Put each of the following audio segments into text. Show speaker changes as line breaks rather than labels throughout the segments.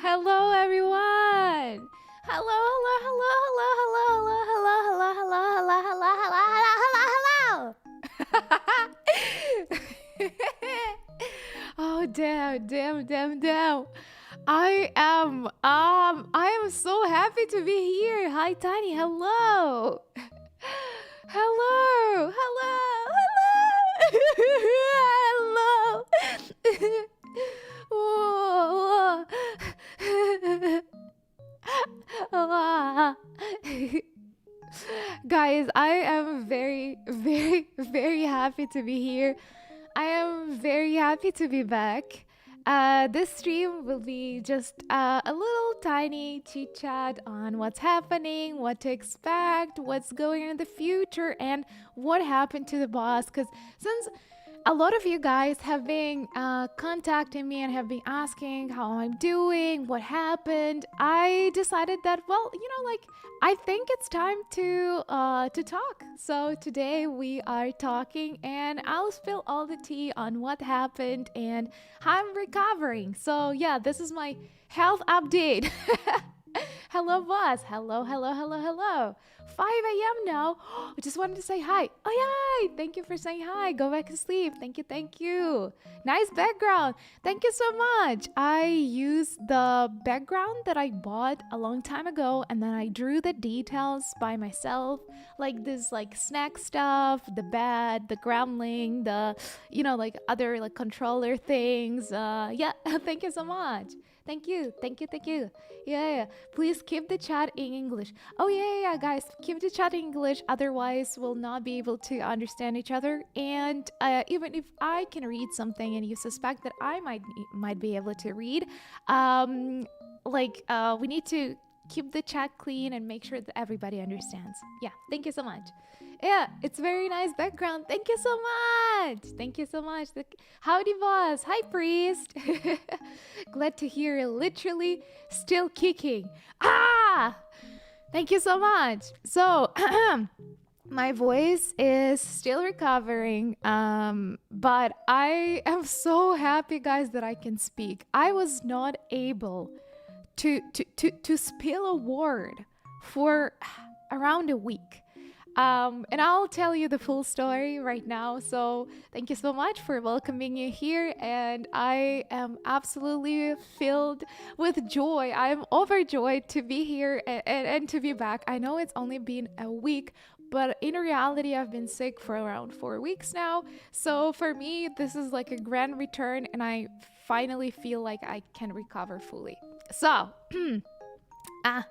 Hello, everyone. Hello, hello, hello, hello, hello, hello, hello, hello, hello, hello, hello, hello, hello, hello, hello. Oh, damn, damn, damn, damn. I am so happy to be here. Hi, Tiny. Hello. Hello, hello, hello, hello. Whoa. Guys, I am very, very, very happy to be here. I am very happy to be back. This stream will be just a little tiny chit chat on what's happening, what to expect, what's going on in the future, and what happened to the boss. Because since a lot of you guys have been contacting me and have been asking how I'm doing, what happened. I decided that, well, I think it's time to talk. So today we are talking, and I'll spill all the tea on what happened and how I'm recovering. So yeah, this is my health update. Hello, boss. Hello, hello, hello, hello. 5 a.m. now. I just wanted to say hi. Oh, yeah. Thank you for saying hi. Go back to sleep. Thank you, thank you. Nice background. Thank you so much. I used the background that I bought a long time ago, and then I drew the details by myself, like this snack stuff, the bed, the gremlin, the other controller things. Yeah, thank you so much. Thank you, thank you, thank you. Yeah. Please keep the chat in English. Oh yeah, guys, keep the chat in English. Otherwise, we'll not be able to understand each other. And even if I can read something and you suspect that I might be able to read, we need to keep the chat clean and make sure that everybody understands. Yeah, thank you so much. Yeah, it's very nice background. Thank you so much. Thank you so much. Howdy, boss. Hi, priest. Glad to hear you're literally still kicking. Ah! Thank you so much. So, my voice is still recovering, but I am so happy, guys, that I can speak. I was not able to spill a word for around a week. And I'll tell you the full story right now. So thank you so much for welcoming me here. And I am absolutely filled with joy. I'm overjoyed to be here and to be back. I know it's only been a week, but in reality, I've been sick for around 4 weeks now. So for me, this is like a grand return, and I finally feel like I can recover fully. So, ah.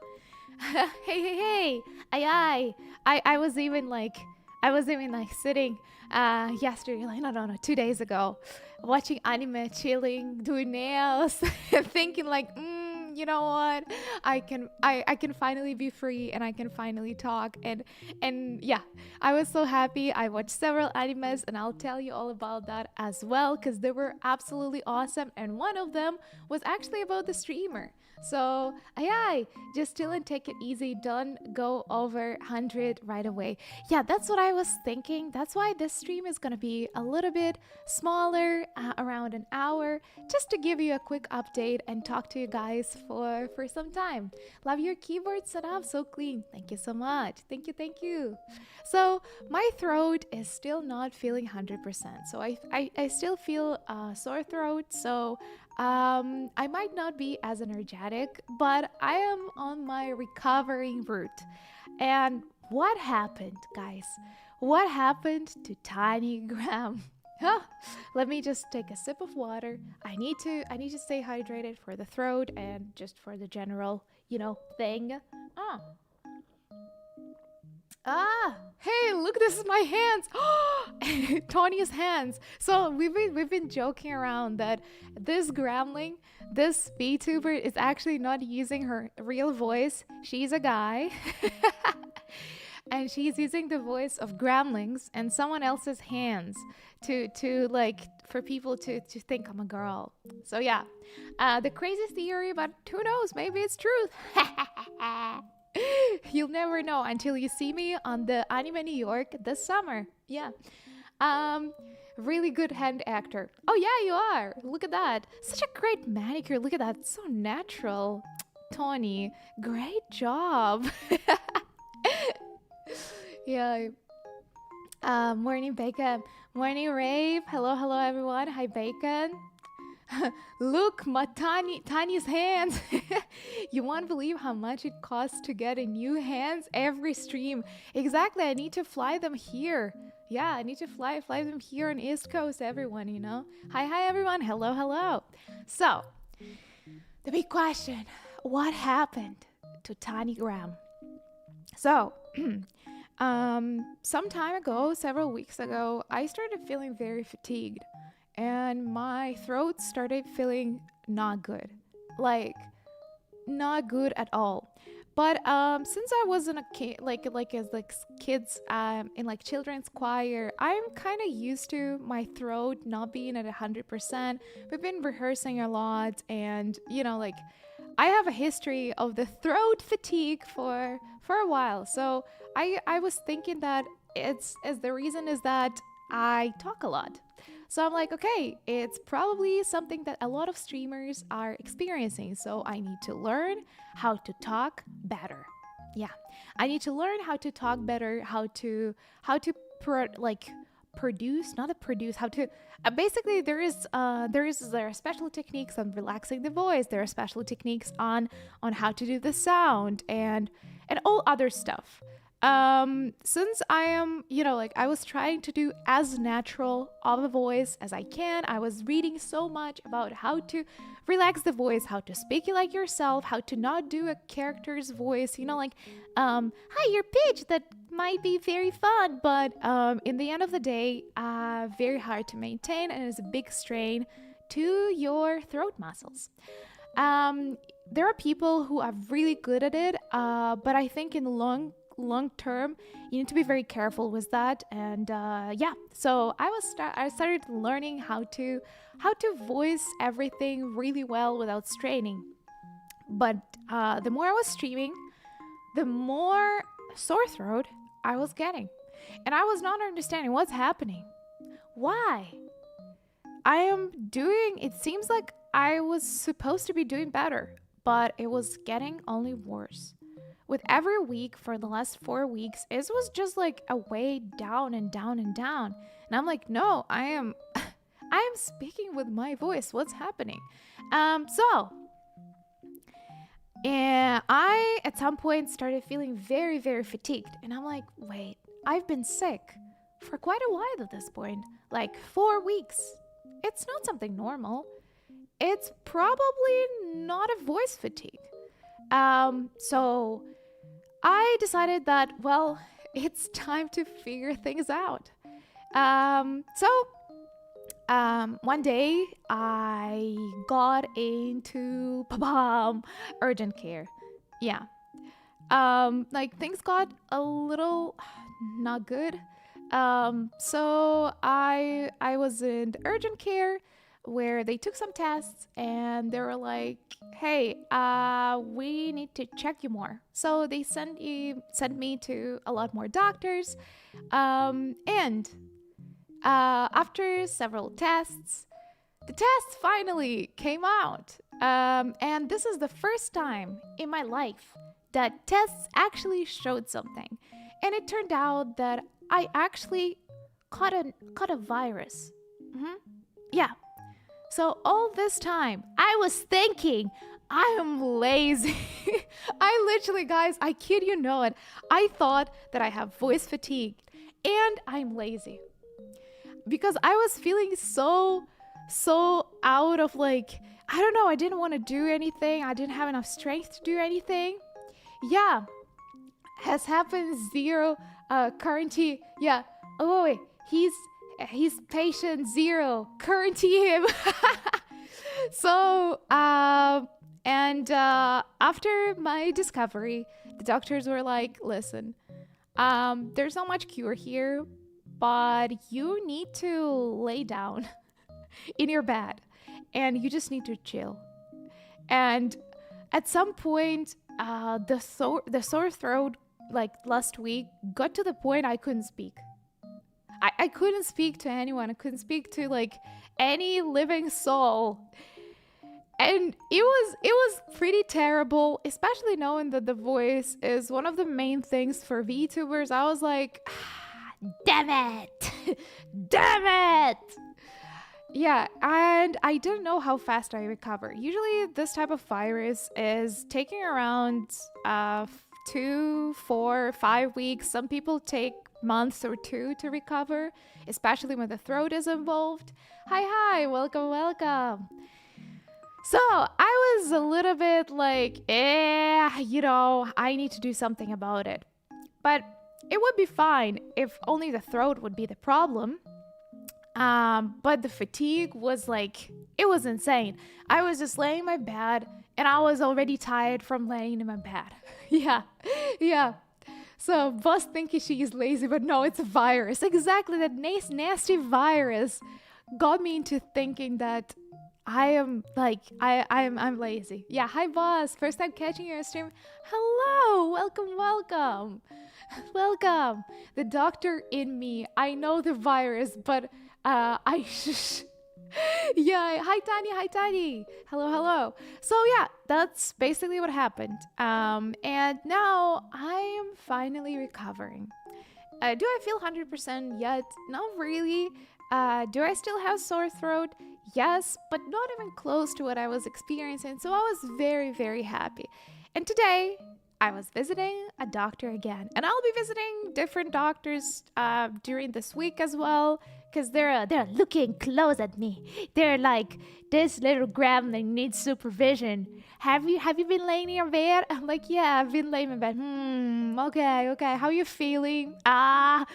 Hey, ay. I was even like sitting yesterday, like no, 2 days ago, watching anime, chilling, doing nails, thinking like, you know what, I can finally be free and I can finally talk, and yeah, I was so happy. I watched several animes, and I'll tell you all about that as well, because they were absolutely awesome, and one of them was actually about the streamer. So, just chill and take it easy. Don't go over 100 right away. Yeah, that's what I was thinking. That's why this stream is going to be a little bit smaller, around an hour, just to give you a quick update and talk to you guys for some time. Love your keyboard setup, so clean. Thank you so much. Thank you. So, my throat is still not feeling 100%. So, I still feel sore throat. So, I might not be as energetic, but I am on my recovering route. And what happened, guys? What happened to Tiny Graham? Huh. Let me just take a sip of water. I need to stay hydrated for the throat and just for the general, thing. Hey, look, this is my hands. Tony's hands. So we've been joking around that this gremlin, this VTuber, is actually not using her real voice. She's a guy. And she's using the voice of gremlins and someone else's hands to for people to think I'm a girl. So yeah, the crazy theory, but who knows, maybe it's truth. You'll never know until you see me on the Anime New York this summer. Yeah. Um, really good hand actor. Oh yeah, you are. Look at that. Such a great manicure. Look at that. It's so natural. Tony, great job. Yeah. Morning, Bacon. Morning, Rave. Hello, hello, everyone. Hi, Bacon. Look, my Tanya's hands. You won't believe how much it costs to get a new hands every stream. Exactly, I need to fly them here. Yeah, I need to fly them here on East Coast, everyone, you know. Hi, everyone. Hello, hello. So, the big question, what happened to Tiny Graham? So, some time ago, several weeks ago, I started feeling very fatigued and my throat started feeling not good. Like, not good at all. But since I wasn't a kid, as kids in like children's choir, I'm kind of used to my throat not being at 100%. We've been rehearsing a lot, and you know, like I have a history of the throat fatigue for a while. So I was thinking that it's as the reason is that I talk a lot. So I'm like, okay, it's probably something that a lot of streamers are experiencing. So I need to learn how to talk better. Yeah, I need to learn how to talk better, how to produce, not to produce, how to basically there are special techniques on relaxing the voice. There are special techniques on how to do the sound and all other stuff. Since I am, you know, like I was trying to do as natural of a voice as I can. I was reading so much about how to relax the voice, how to speak it like yourself, how to not do a character's voice, you know, like, hi, your pitch, that might be very fun, but in the end of the day, very hard to maintain and is a big strain to your throat muscles. There are people who are really good at it, but I think in the long term you need to be very careful with that. And yeah, so I started learning how to voice everything really well without straining. But the more I was streaming, the more sore throat I was getting, and I was not understanding what's happening. Why? It seems like I was supposed to be doing better, but it was getting only worse. With every week for the last 4 weeks, it was just like a way down and down and down. And I'm like, no, I am speaking with my voice. What's happening? And I at some point started feeling very, very fatigued. And I'm like, wait, I've been sick for quite a while at this point, like 4 weeks. It's not something normal. It's probably not a voice fatigue. So I decided that, well, it's time to figure things out. One day I got into urgent care. Yeah. Like things got a little not good. So I was in urgent care where they took some tests and they were like, hey, we need to check you more. So they sent me to a lot more doctors. And after several tests, the test finally came out. And this is the first time in my life that tests actually showed something. And it turned out that I actually caught a virus. Yeah. So all this time, I was thinking, I am lazy. I literally, guys, I kid you not, I thought that I have voice fatigue and I'm lazy. Because I was feeling so out of like, I don't know, I didn't want to do anything. I didn't have enough strength to do anything. Yeah, has happened zero, quarantine. Yeah, oh wait, he's patient zero, quarantine him. So, after my discovery, the doctors were like, listen, there's not much cure here, but you need to lay down in your bed and you just need to chill. And at some point, the sore throat, like last week, got to the point I couldn't speak. I couldn't speak to anyone. I couldn't speak to like any living soul. And it was pretty terrible, especially knowing that the voice is one of the main things for VTubers. I was like, damn it. Damn it. Yeah, and I didn't know how fast I recover. Usually this type of virus is taking around 2, 4, 5 weeks. Some people take months or 2 to recover, especially when the throat is involved. Hi, welcome, welcome. So I was a little bit like, I need to do something about it. But it would be fine if only the throat would be the problem. But the fatigue was like, it was insane. I was just laying in my bed and I was already tired from laying in my bed. Yeah. So boss thinking she is lazy, but no, it's a virus. Exactly, that nasty virus got me into thinking that I'm lazy. Yeah, hi boss. First time catching your stream. Hello, welcome. Welcome. The doctor in me. I know the virus, but yeah, hi Tani. Hello. So yeah, that's basically what happened. And now I am finally recovering. Do I feel 100% yet? Not really. Do I still have sore throat? Yes, but not even close to what I was experiencing. So I was very, very happy. And today I was visiting a doctor again, and I'll be visiting different doctors during this week as well, because they're looking close at me. They're like, this little gremlin needs supervision. Have you been laying in your bed? I'm like, yeah, I've been laying in bed. Okay. How you feeling? How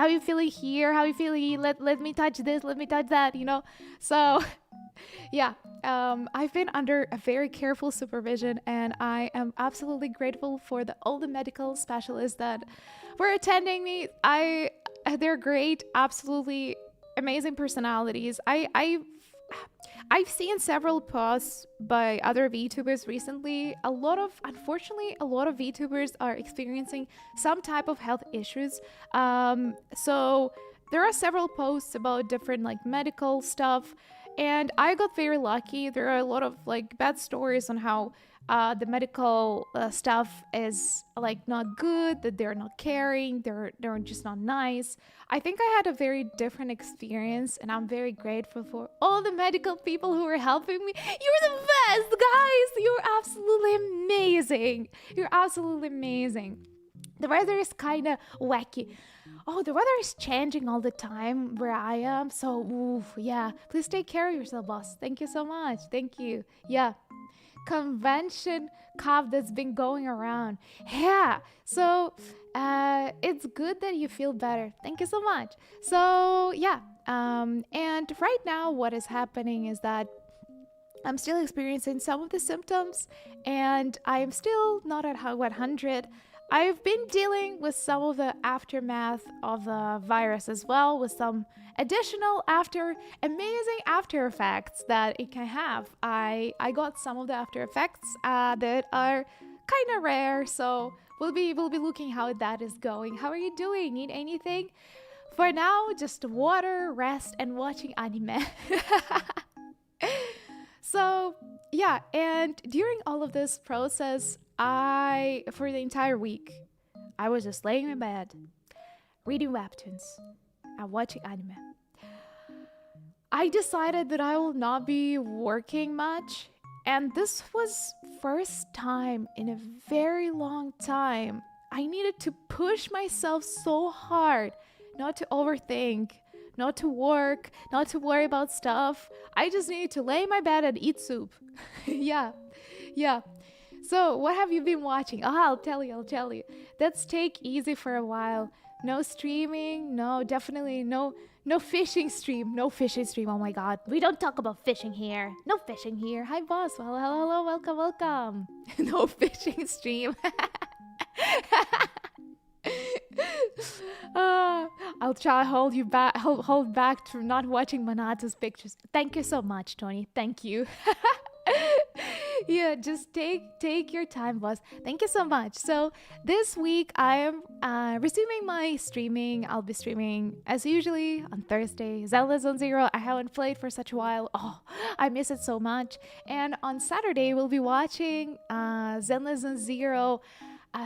you feeling here? How you feeling? Let me touch this. Let me touch that. So. Yeah, I've been under a very careful supervision, and I am absolutely grateful for all the medical specialists that were attending me. They're great, absolutely amazing personalities. I've seen several posts by other VTubers recently. Unfortunately, a lot of VTubers are experiencing some type of health issues. So there are several posts about different like medical stuff. And I got very lucky. There are a lot of like bad stories on how the medical stuff is like not good, that they're not caring, they're just not nice. I think I had a very different experience, and I'm very grateful for all the medical people who are helping me. You're the best, guys. You're absolutely amazing. The weather is kind of wacky. Oh, the weather is changing all the time where I am. So, yeah. Please take care of yourself, boss. Thank you so much. Thank you. Yeah. Convention cough that's been going around. Yeah. So, it's good that you feel better. Thank you so much. So, yeah. And right now, what is happening is that I'm still experiencing some of the symptoms, and I'm still not at 100. I've been dealing with some of the aftermath of the virus as well, with some additional amazing after effects that it can have. I got some of the after effects that are kind of rare, so we'll be looking how that is going. How are you doing? Need anything? For now, just water, rest, and watching anime. So yeah, and during all of this process, for the entire week, I was just laying in bed, reading webtoons, and watching anime. I decided that I will not be working much, and this was first time in a very long time. I needed to push myself so hard not to overthink, not to work, not to worry about stuff. I just needed to lay in my bed and eat soup. Yeah. So what have you been watching? I'll tell you. Let's take easy for a while. No streaming. No, definitely no fishing stream. No fishing stream. Oh my God. We don't talk about fishing here. No fishing here. Hi boss. Well, hello. Welcome. No fishing stream. I'll try hold back to not watching Manata's pictures. Thank you so much, Tony. Thank you. Yeah, just take your time, boss. Thank you so much. So this week I am resuming my streaming. I'll be streaming as usually on Thursday. Zelda Zone Zero. I haven't played for such a while. Oh, I miss it so much. And on Saturday we'll be watching Zelda Zone Zero.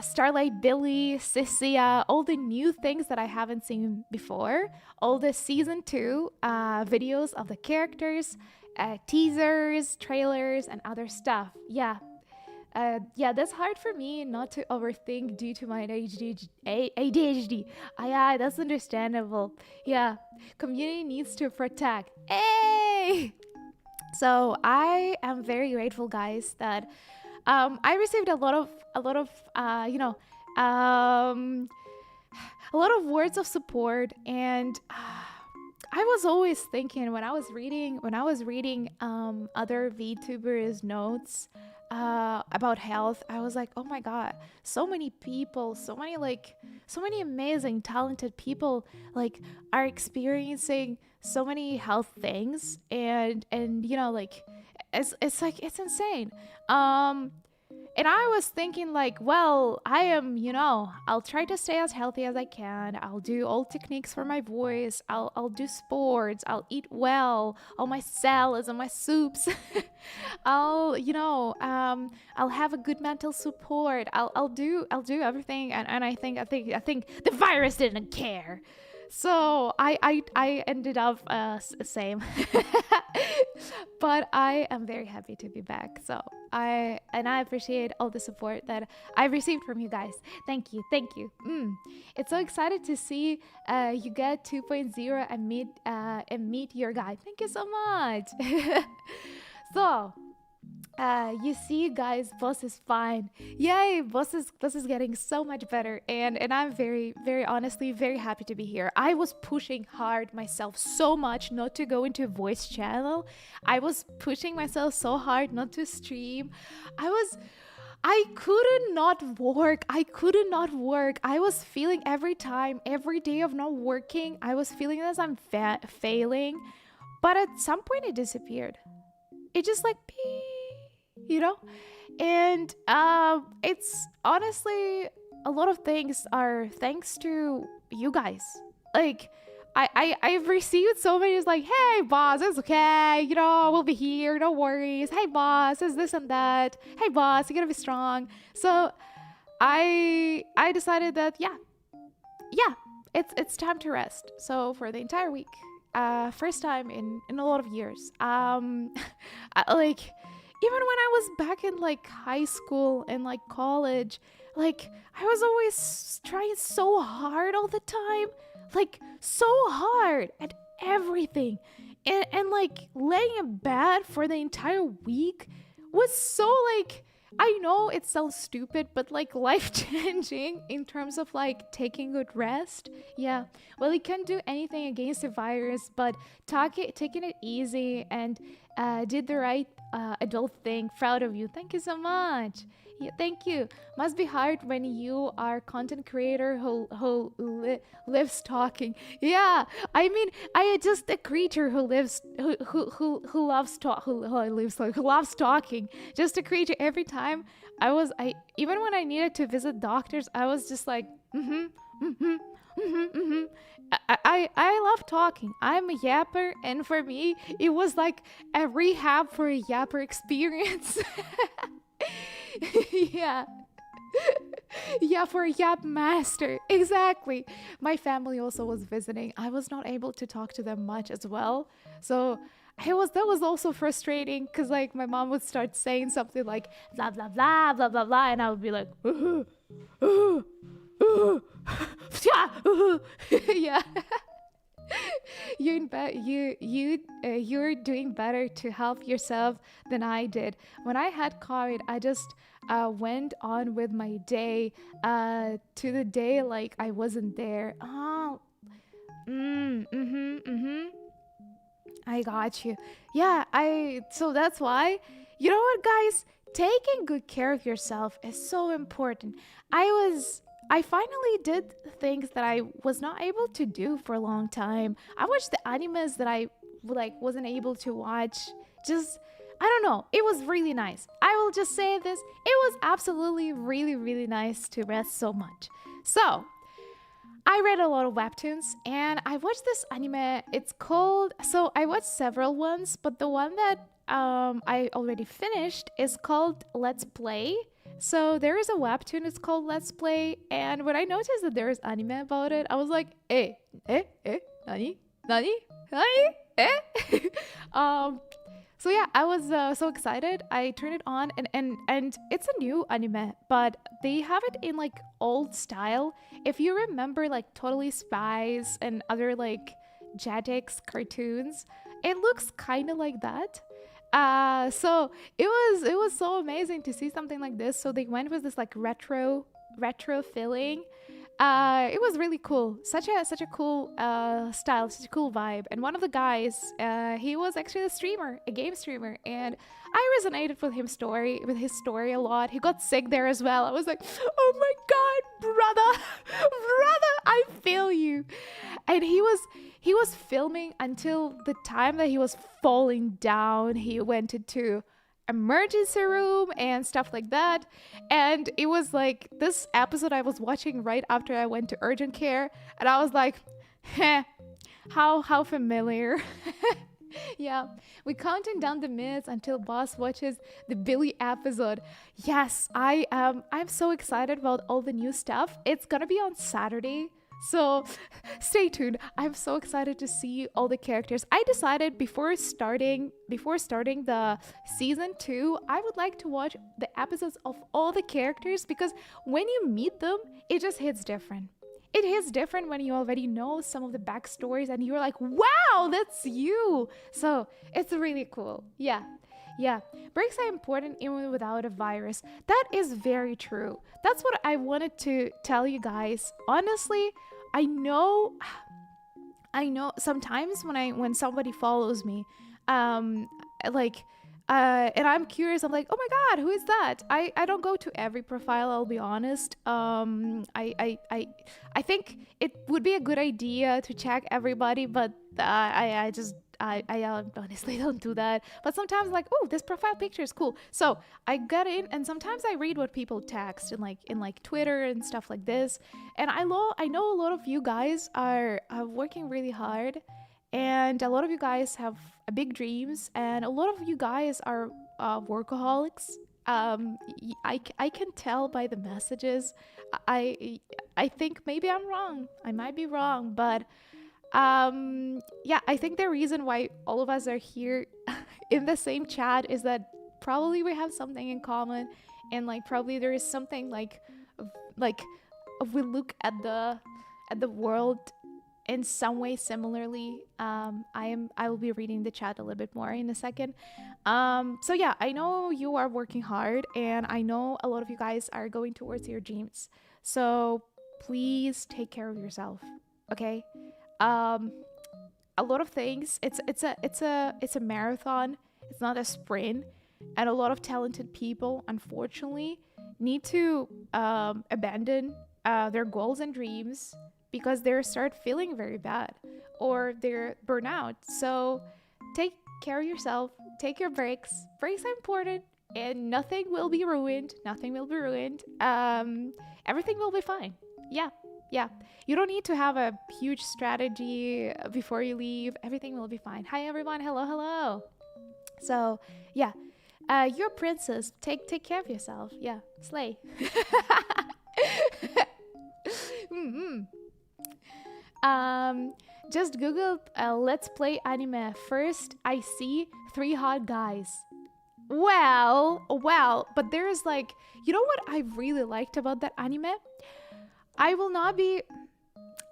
Starlight Billy, Sissia, all the new things that I haven't seen before, all the season 2 videos of the characters, teasers, trailers, and other stuff. Yeah, that's hard for me not to overthink due to my ADHD. Yeah, that's understandable. Yeah, community needs to protect. Hey! So I am very grateful, guys, that I received a lot of a lot of words of support, and I was always thinking when I was reading other VTubers notes about health, I was like, oh my god, so many people, so many amazing talented people like are experiencing so many health things, and like it's insane. And I was thinking like, well, I am, I'll try to stay as healthy as I can. I'll do all techniques for my voice. I'll do sports. I'll eat well, all my salads and my soups. I'll have a good mental support. I'll do everything. And I think the virus didn't care. So I ended up same. But I am very happy to be back. So I appreciate all the support that I received from you guys. Thank you. It's so excited to see you get 2.0 and meet your guy. Thank you so much. So you see, guys, boss is fine. Yay, boss is getting so much better, and I'm very, very honestly very happy to be here. I was pushing hard myself so much not to go into a voice channel. I was pushing myself so hard not to stream. I could not work. I was feeling every day of not working, I was feeling as I'm failing. But at some point it disappeared. It just like and it's honestly a lot of things are thanks to you guys. Like I've received so many like, hey boss, it's okay, we'll be here, no worries. Hey boss, it's this and that. Hey boss, you gotta be strong. So I decided that it's time to rest. So for the entire week, first time in a lot of years, even when I was back in like high school and like college, like I was always trying so hard all the time, like so hard at everything, and like laying in bed for the entire week was so like, I know it sounds stupid, but like life-changing in terms of like taking good rest. Yeah, well, you can't do anything against the virus, but taking it easy and did the right adult thing. Proud of you. Thank you so much. Yeah, thank you. Must be hard when you are content creator who lives talking. Yeah, I mean, I am just a creature who loves talking. Just a creature. Every time even when I needed to visit doctors, I was just like, I love talking. I'm a yapper, and for me, it was like a rehab for a yapper experience. Yeah. Yeah, for a yap master. Exactly. My family also was visiting. I was not able to talk to them much as well. So that was also frustrating, because like my mom would start saying something like blah blah blah blah blah blah, and I would be like yeah. You're doing better to help yourself than I did. When I had COVID, I just went on with my day to the day like I wasn't there. I got you. Yeah, so that's why, you know what, guys? Taking good care of yourself is so important. I finally did things that I was not able to do for a long time. I watched the animes that I wasn't able to watch. I don't know. It was really nice. I will just say this. It was absolutely really, really nice to rest so much. So, I read a lot of webtoons and I watched this anime. It's called, so I watched several ones, but the one that I already finished is called Let's Play. So there is a webtoon, it's called Let's Play. And when I noticed that there is anime about it, I was like, nani? Nani? Nani? So yeah, I was so excited. I turned it on and it's a new anime, but they have it in like old style. If you remember like Totally Spies and other like Jetix cartoons, it looks kind of like that. So it was so amazing to see something like this. So they went with this like retro feeling. It was really cool. Such a cool style, such a cool vibe. And one of the guys, he was actually a game streamer, and I resonated with his story a lot. He got sick there as well. I was like, oh my god, brother, I feel you. And he was filming until the time that he was falling down. He went into emergency room and stuff like that, and it was like this episode I was watching right after I went to urgent care, and I was like, how familiar. Yeah, we counting down the minutes until boss watches the Billy episode. Yes, I'm so excited about all the new stuff. It's gonna be on Saturday, so stay tuned. I'm so excited to see all the characters. I decided before starting the season 2, I would like to watch the episodes of all the characters, because when you meet them, it just hits different. It hits different when you already know some of the backstories and you're like, wow, that's you. So it's really cool. Yeah. Breaks are important even without a virus. That is very true. That's what I wanted to tell you guys. Honestly, I know sometimes when somebody follows me, and I'm curious, I'm like, oh my god, who is that? I don't go to every profile, I'll be honest. I think it would be a good idea to check everybody, but I honestly don't do that. But sometimes like, oh, this profile picture is cool, so I get in, and sometimes I read what people text in like Twitter and stuff like this. And I know a lot of you guys are working really hard, and a lot of you guys have big dreams, and a lot of you guys are workaholics. I can tell by the messages. I think maybe I'm wrong. I might be wrong, but yeah, I think the reason why all of us are here in the same chat is that probably we have something in common, and like probably there is something like if we look at the world in some way similarly. I will be reading the chat a little bit more in a second. So yeah, I know you are working hard, and I know a lot of you guys are going towards your dreams. So please take care of yourself, okay? A lot of things. It's a marathon. It's not a sprint, and a lot of talented people, unfortunately, need to abandon their goals and dreams because they start feeling very bad or they're burnout. So take care of yourself, take your breaks. Breaks are important, and nothing will be ruined. Everything will be fine. Yeah. You don't need to have a huge strategy before you leave. Everything will be fine. Hi everyone. Hello. So yeah, you're a princess. Take care of yourself. Yeah, slay. Just Google let's play anime. First I see 3 hot guys. Well, but there's like, you know what I really liked about that anime?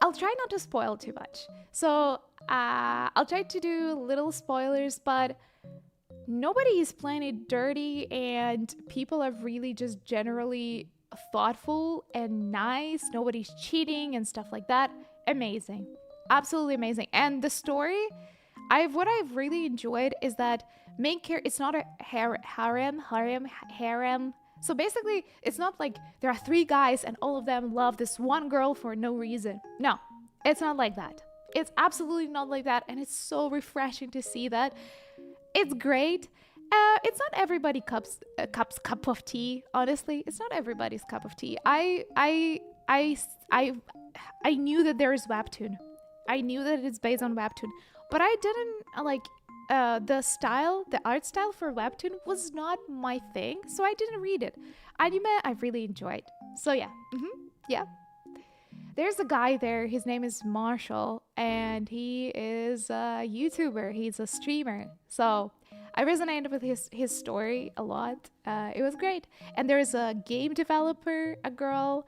I'll try not to spoil too much. So I'll try to do little spoilers, but nobody is playing it dirty, and people are really just generally thoughtful and nice. Nobody's cheating and stuff like that. Amazing. Absolutely amazing. And the story, what I've really enjoyed is that main character, it's not a harem. So basically, it's not like there are 3 guys and all of them love this one girl for no reason. No, it's not like that. It's absolutely not like that. And it's so refreshing to see that. It's great. It's not everybody cup of tea. Honestly, it's not everybody's cup of tea. I knew that there is webtoon. I knew that it's based on webtoon, but I didn't like the art style for webtoon was not my thing, so I didn't read it. Anime, I really enjoyed. So yeah, yeah. There's a guy there. His name is Marshall, and he is a YouTuber. He's a streamer. So I resonated with his story a lot. It was great. And there's a game developer, a girl.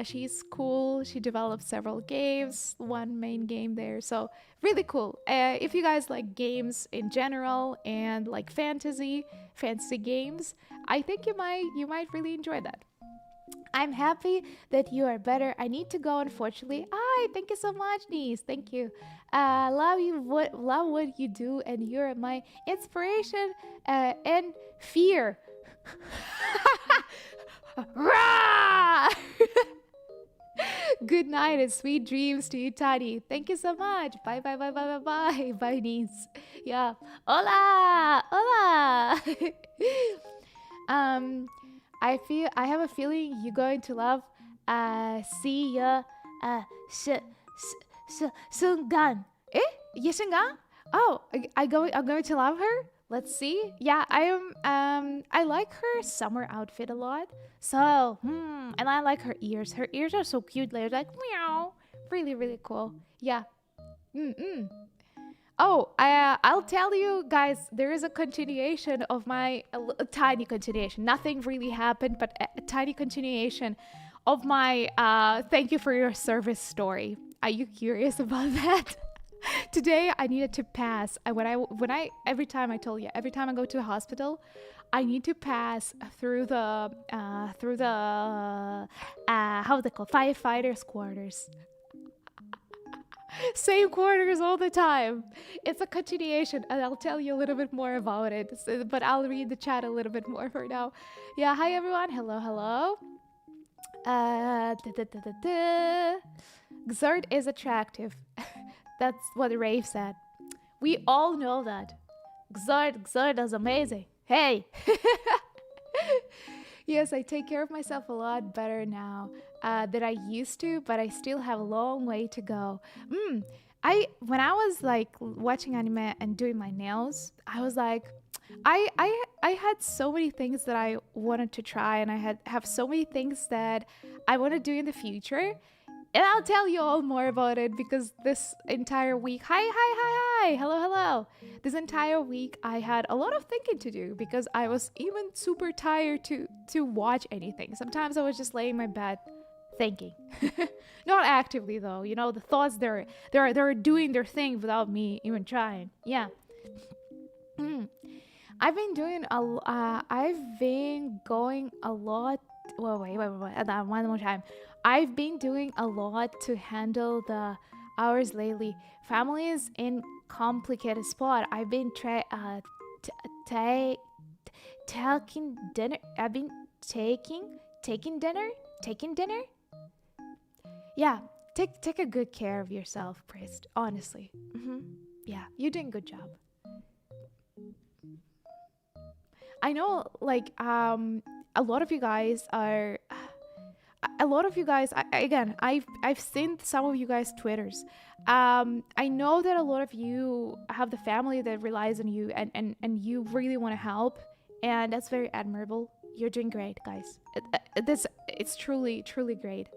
She's cool. She developed several games, one main game there. So really cool. If you guys like games in general and like fantasy games, I think you might really enjoy that. I'm happy that you are better. I need to go, unfortunately. Hi, thank you so much, niece. Thank you. Love what you do, and you're my inspiration and fear. Rah! Good night and sweet dreams to you, Tani. Thank you so much. Bye, bye, bye, bye, bye, bye. Bye, niece. Yeah. Hola! Hola! I have a feeling you're going to love see ya Sungan. Yeshingan? Oh, I'm going to love her. Let's see. Yeah, I like her summer outfit a lot. So, and I like her ears. Her ears are so cute. They're like meow. Really, really cool. Yeah. Oh, I'll tell you guys, there is a continuation of a tiny continuation. Nothing really happened, but a tiny continuation of my thank you for your service story. Are you curious about that? Today I needed to pass. Every time I go to a hospital, I need to pass through the how they call firefighters' quarters. Same quarters all the time. It's a continuation, and I'll tell you a little bit more about it. But I'll read the chat a little bit more for now. Yeah, hi everyone. Hello. Xerd is attractive. That's what Rafe said. We all know that. Xerd is amazing. Hey. Yes, I take care of myself a lot better now than I used to, but I still have a long way to go. When I was like watching anime and doing my nails, I was like, I had so many things that I wanted to try, and I have so many things that I want to do in the future. And I'll tell you all more about it because this entire week, hi, hello. This entire week, I had a lot of thinking to do because I was even super tired to watch anything. Sometimes I was just laying in my bed thinking, not actively though. You know, the thoughts they're doing their thing without me even trying. Yeah. I've been going a lot. Well, wait. One more time. I've been doing a lot to handle the hours lately. Family is in complicated spot. I've been taking dinner. I've been taking dinner. Yeah, take a good care of yourself, Priest. Honestly. Yeah, you're doing a good job. I know, like, a lot of you guys, I've seen some of you guys' Twitters. I know that a lot of you have the family that relies on you, and you really want to help, and that's very admirable. You're doing great, guys. It's truly great,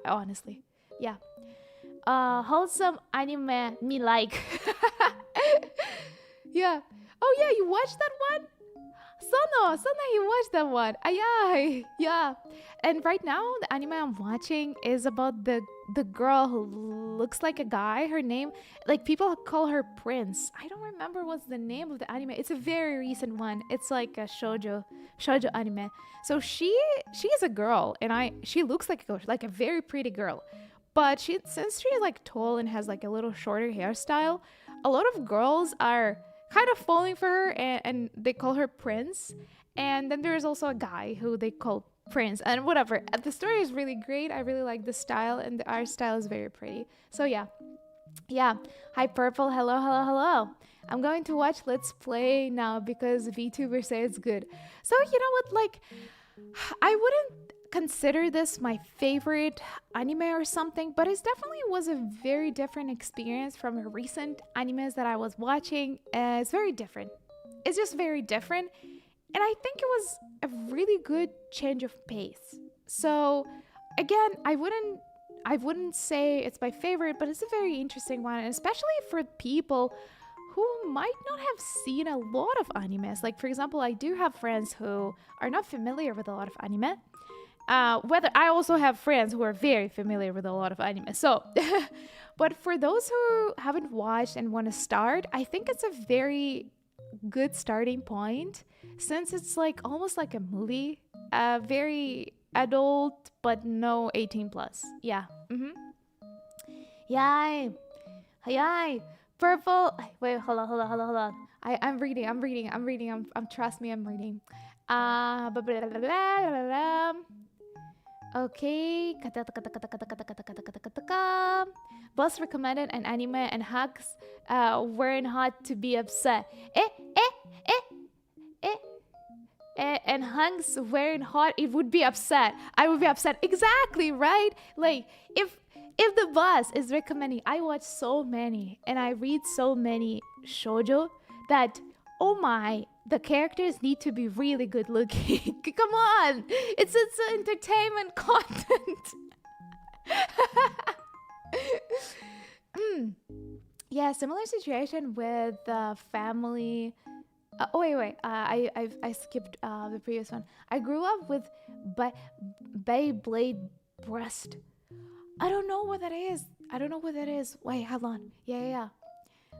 honestly. Yeah. Wholesome anime me like. Yeah. Oh yeah, you watched that one? Sono, you watched that one. Yeah. And right now, the anime I'm watching is about the girl who looks like a guy. Her name, like, people call her Prince. I don't remember what's the name of the anime. It's a very recent one. It's like a shoujo anime. So she is a girl, and she looks like a very pretty girl. But since she's like tall and has like a little shorter hairstyle, a lot of girls are kind of falling for her, and they call her Prince. And then there's also a guy who they call Prince, and whatever. The story is really great. I really like the style, and the art style is very pretty. So yeah, Yeah. Hi, Purple. Hello, hello, hello. I'm going to watch Let's Play now because VTuber say it's good. So, you know what? Like, I wouldn't consider this my favorite anime or something, but it definitely was a very different experience from the recent animes that I was watching. It's very different. It's just very different. And I think it was a really good change of pace. So, again, I wouldn't say it's my favorite, but it's a very interesting one, and especially for people who might not have seen a lot of animes. Like, for example, I do have friends who are not familiar with a lot of anime. Whether I also have friends who are very familiar with a lot of anime. So, but for those who haven't watched and want to start, I think it's a very good starting point since it's like almost like a movie, very adult but no 18 plus. Yeah. Yay. Yay. Purple. Wait, hold on. I'm reading. Trust me, I'm reading. Blah, blah, blah, blah, blah, blah. Okay. Boss recommended an anime and Hugs weren't hot to be upset. And Hunks weren't hot, it would be upset. I would be upset. Exactly, right? Like, if the boss is recommending, I watch so many and I read so many shoujo that, oh my, the characters need to be really good looking. Come on, it's entertainment content. Yeah, similar situation with family. Wait. I skipped the previous one. I grew up with Beyblade Breast. I don't know what that is. Wait, hold on. Yeah.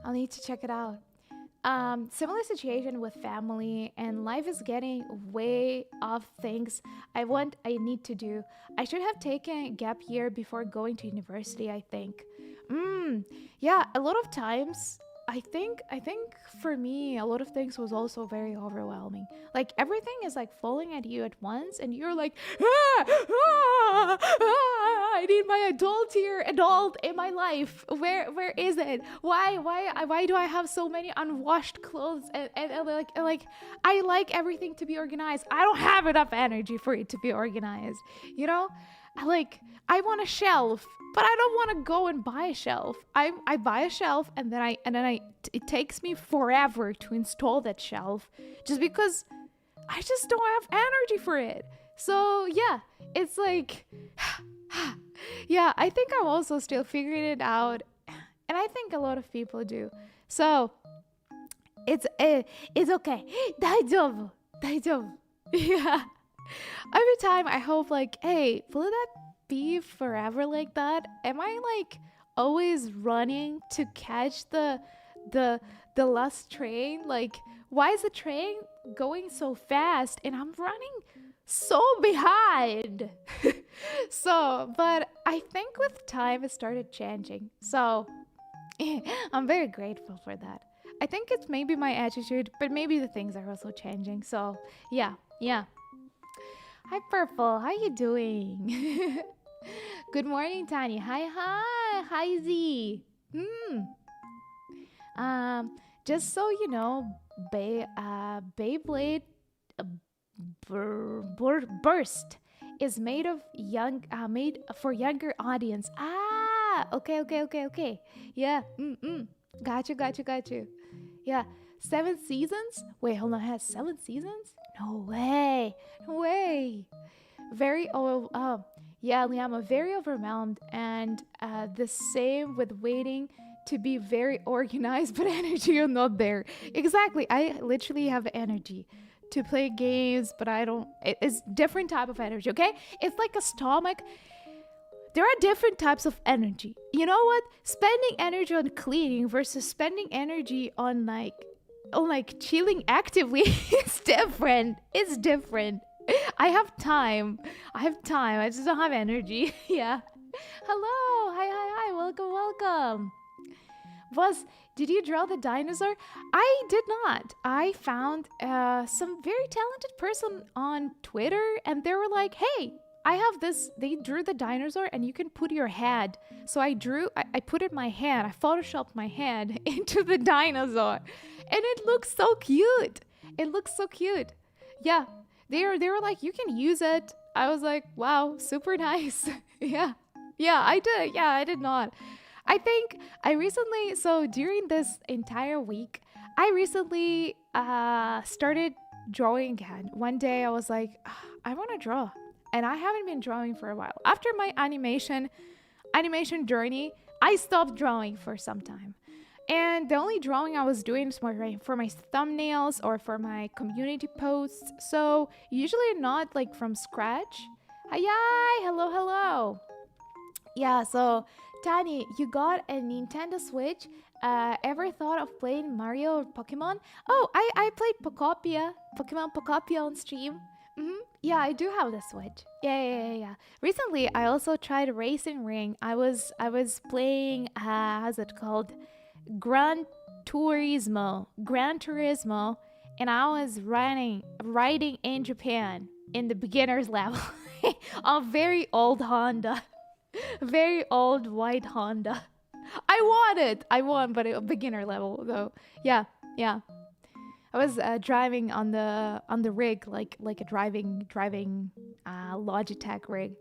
I'll need to check it out. Similar situation with family, and life is getting way off things I need to do. I should have taken a gap year before going to university, I think. Yeah, a lot of times I think for me a lot of things was also very overwhelming. Like everything is like falling at you at once and you're like, I need my adult in my life. Where is it? Why do I have so many unwashed clothes and like I like everything to be organized. I don't have enough energy for it to be organized. You know? I want a shelf, but I don't want to go and buy a shelf. I buy a shelf and then it takes me forever to install that shelf just because I just don't have energy for it. So yeah, it's like yeah, I think I'm also still figuring it out, and I think a lot of people do. So it's okay. 大丈夫. Yeah. Every time I hope like, hey, will that be forever like that? Am I like always running to catch the last train? Like, why is the train going so fast and I'm running so behind? But I think with time it started changing. So I'm very grateful for that. I think it's maybe my attitude, but maybe the things are also changing. So yeah. Hi, Purple. How you doing? Good morning, Tanya. Hi, Z. Just so you know, Beyblade Burst is made for younger audience. Okay. Yeah. Got you. Yeah. 7 seasons? Wait, hold on. It has 7 seasons? No way. Yeah, Liam, I'm very overwhelmed, and the same with waiting to be very organized, but energy are not there. Exactly. I literally have energy to play games, but I don't. It's different type of energy. Okay, it's like a stomach. There are different types of energy. You know what? Spending energy on cleaning versus spending energy on chilling actively is different. It's different. I have time. I just don't have energy. Yeah. Hello. Hi. Welcome. Boss, did you draw the dinosaur? I did not. I found some very talented person on Twitter, and they were like, hey, I have this, they drew the dinosaur and you can put your head. So I put in my hand, I photoshopped my hand into the dinosaur. And it looks so cute. It looks so cute. Yeah. They were like, you can use it. I was like, wow, super nice. Yeah. Yeah, I did. Yeah, I did not. I think I recently, so during this entire week, I recently started drawing again. One day I was like, "Ah, I want to draw." And I haven't been drawing for a while. After my animation journey, I stopped drawing for some time. And the only drawing I was doing was for my thumbnails or for my community posts. So usually not like from scratch. Hi, hello, hello. Yeah, so Tani, you got a Nintendo Switch. Ever thought of playing Mario or Pokemon? Oh, I played Pokemon Pocopia on stream. Yeah, I do have the Switch. Yeah. Recently, I also tried Racing Ring. I was playing how's it called? Gran Turismo, and I was riding in Japan in the beginner's level. A very old Honda. Very old white Honda. I won, but a beginner level though. Yeah, yeah. I was driving on the rig, like a driving Logitech rig.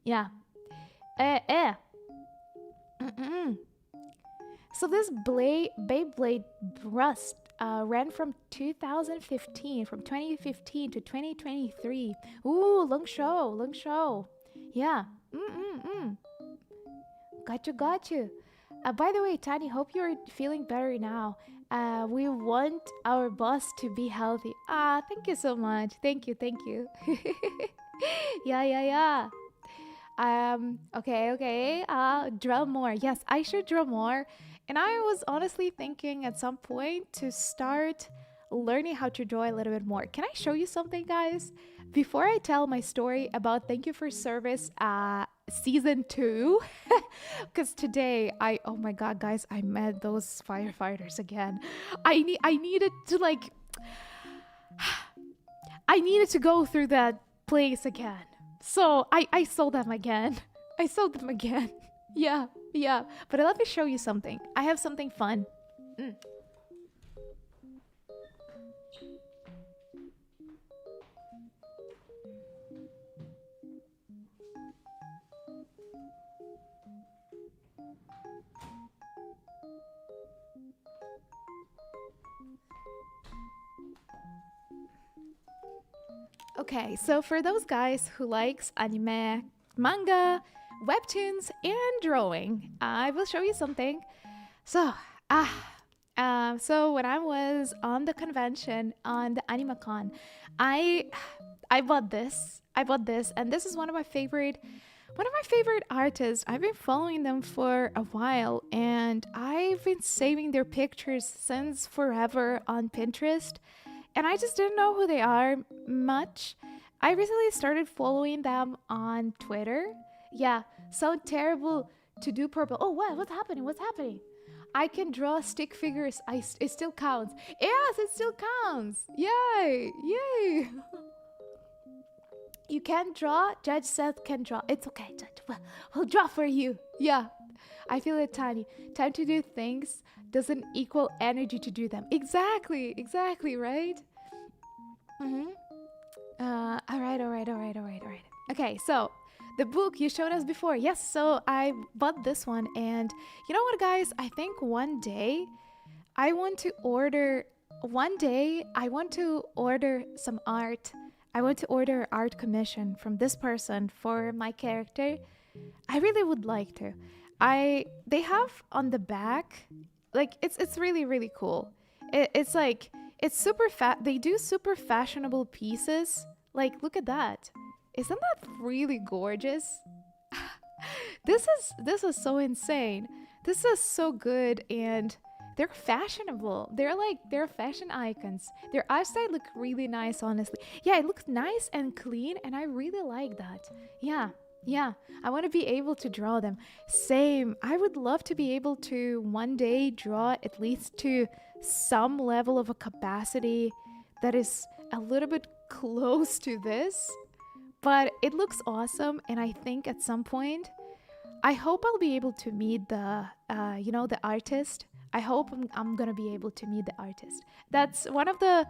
Yeah. Eh. Mm-mm. So this Beyblade Rust ran from 2015 to 2023. Ooh, long show. Yeah. Mm. Got you. By the way, Tani, hope you're feeling better now. We want our boss to be healthy. Thank you so much. Thank you. Yeah. Okay. Draw more. Yes, I should draw more. And I was honestly thinking at some point to start learning how to draw a little bit more. Can I show you something, guys? Before I tell my story about Thank You for Service season 2, because today oh my god, guys, I met those firefighters again. I needed to I needed to go through that place again. So I saw them again. Yeah. But let me show you something. I have something fun. Okay, so for those guys who likes anime, manga, webtoons, and drawing, I will show you something. So, so when I was on the convention on the AnimaCon, I bought this. And this is one of my favorite artists. I've been following them for a while, and I've been saving their pictures since forever on Pinterest. And I just didn't know who they are much. I recently started following them on Twitter. Yeah, so terrible to do purple. Oh, what? What's happening? I can draw stick figures. It still counts. Yes, it still counts. Yay. You can draw. Judge Seth can draw. It's okay, Judge. We'll draw for you. Yeah. I feel it, Tiny. Time to do things doesn't equal energy to do them. Exactly, right? All right. Okay, so the book you showed us before. Yes, so I bought this one, and you know what, guys? I think one day I want to order some art. I want to order art commission from this person for my character. I really would like to. They have on the back, like it's really cool. It's like it's super they do super fashionable pieces. Like, look at that. Isn't that really gorgeous? This is so insane. This is so good, and they're fashionable. They're fashion icons. Their eyesight look really nice, honestly. Yeah, it looks nice and clean, and I really like that. Yeah. I want to be able to draw them. Same. I would love to be able to one day draw at least to some level of a capacity that is a little bit close to this. but it looks awesome. And I think at some point, I hope I'll be able to meet the artist. I hope I'm gonna be able to meet the artist. That's one of the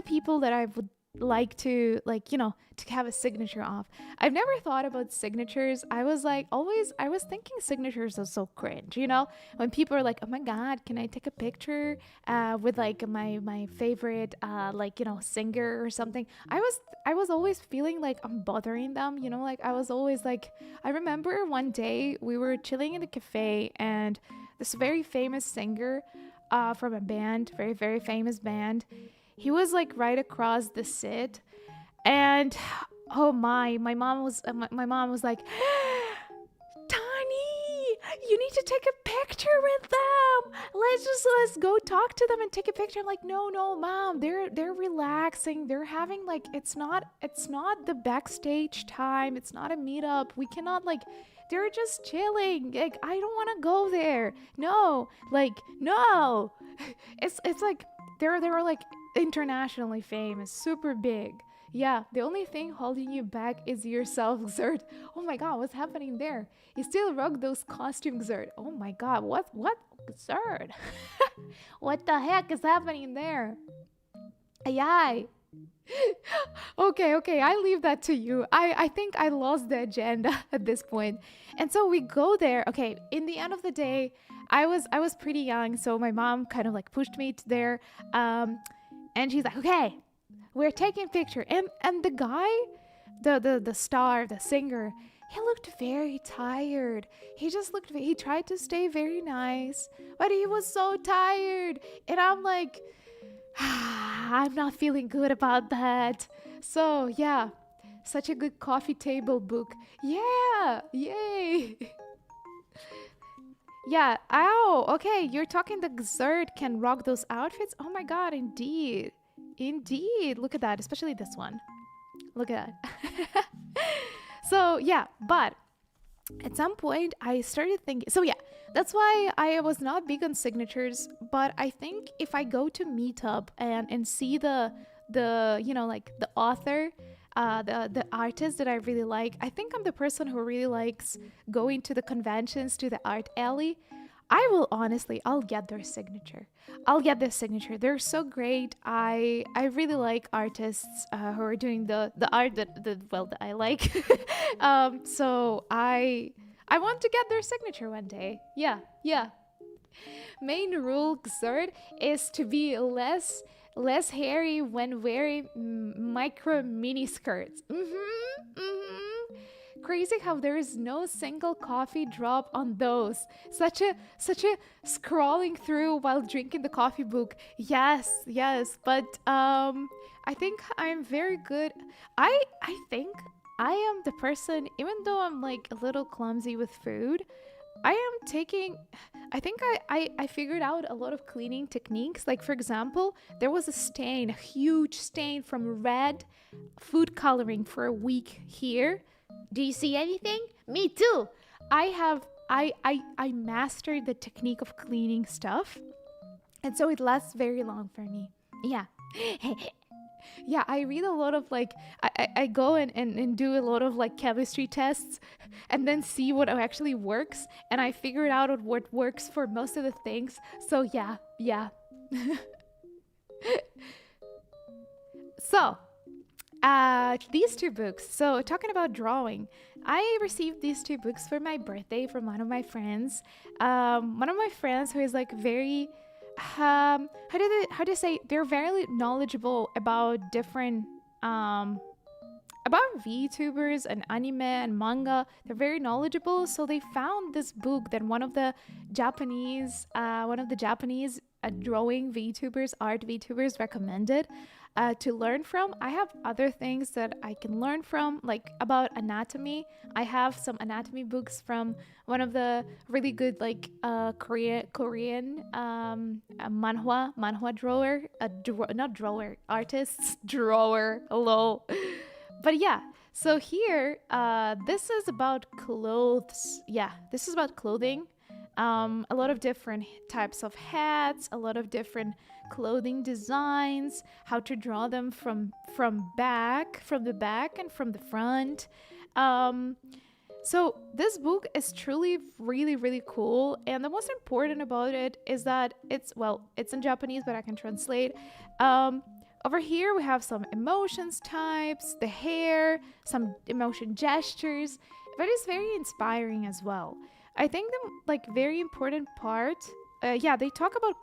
people that I would like to to have a signature of. I've never thought about signatures. I was like always I was thinking signatures are so cringe, when people are like, oh my god, can I take a picture with like my favorite singer or something. I was always feeling like I'm bothering them, like I was always like, I remember one day we were chilling in the cafe and this very famous singer from a band, very very famous band, he was like right across the sit. And oh my mom was like, Tani, you need to take a picture with them. Let's go talk to them and take a picture. I'm like, no, mom, they're relaxing. They're having like, it's not the backstage time. It's not a meetup. We cannot like, they're just chilling. Like, I don't want to go there. No, like, no. It's like they were like internationally famous, super big. Yeah, the only thing holding you back is yourself, Xerd. Oh my god, what's happening there? You still rock those costumes, Xerd. Oh my god, what, Xerd? What the heck is happening there? Ay. Okay, I leave that to you. I think I lost the agenda at this point. And so we go there. Okay, in the end of the day, I was pretty young, so my mom kind of like pushed me to there. And she's like, okay, we're taking a picture. And the guy, the star, the singer, he looked very tired. He tried to stay very nice, but he was so tired. And I'm like, I'm not feeling good about that. So yeah, such a good coffee table book. Yeah, yay. Yeah, ow, okay, you're talking the Xerd can rock those outfits? Oh my god, indeed. Indeed, look at that, especially this one. Look at that. So yeah, but at some point I started thinking, so yeah, that's why I was not big on signatures, but I think if I go to Meetup and see the like the author, the artist that I really like, I think I'm the person who really likes going to the conventions, to the art alley. I'll get their signature. I'll get their signature. They're so great. I really like artists who are doing the art that I like. So I want to get their signature one day. Yeah. Main rule, Xerd, is to be less hairy when wearing micro mini skirts. Crazy how there is no single coffee drop on those. Such a scrolling through while drinking the coffee book. Yes, but I think I'm very good. I think I am the person, even though I'm like a little clumsy with food, I think I figured out a lot of cleaning techniques. Like, for example, there was a huge stain from red food coloring for a week here. Do you see anything? Me too. I mastered the technique of cleaning stuff, and so it lasts very long for me. Yeah. Yeah, I read a lot of like, I go and do a lot of like chemistry tests and then see what actually works, and I figured out what works for most of the things. So yeah. So these two books. So talking about drawing, I received these two books for my birthday from one of my friends. One of my friends who is like very how do you say, they're very knowledgeable about different about VTubers and anime and manga. They're very knowledgeable, so they found this book that one of the Japanese drawing VTubers, art VTubers recommended to learn from. I have other things that I can learn from, like about anatomy. I have some anatomy books from one of the really good like Korean manhwa drawer, not drawer, artists drawer. Hello. But yeah, so here this is about clothes. Yeah, this is about clothing. a lot of different types of hats, a lot of different clothing designs, how to draw them from the back and from the front. Um, so this book is truly really really cool, and the most important about it is that it's in Japanese, but I can translate. Um, Over here we have some emotions types, the hair, some emotion gestures, but it's very inspiring as well. I think the very important part, they talk about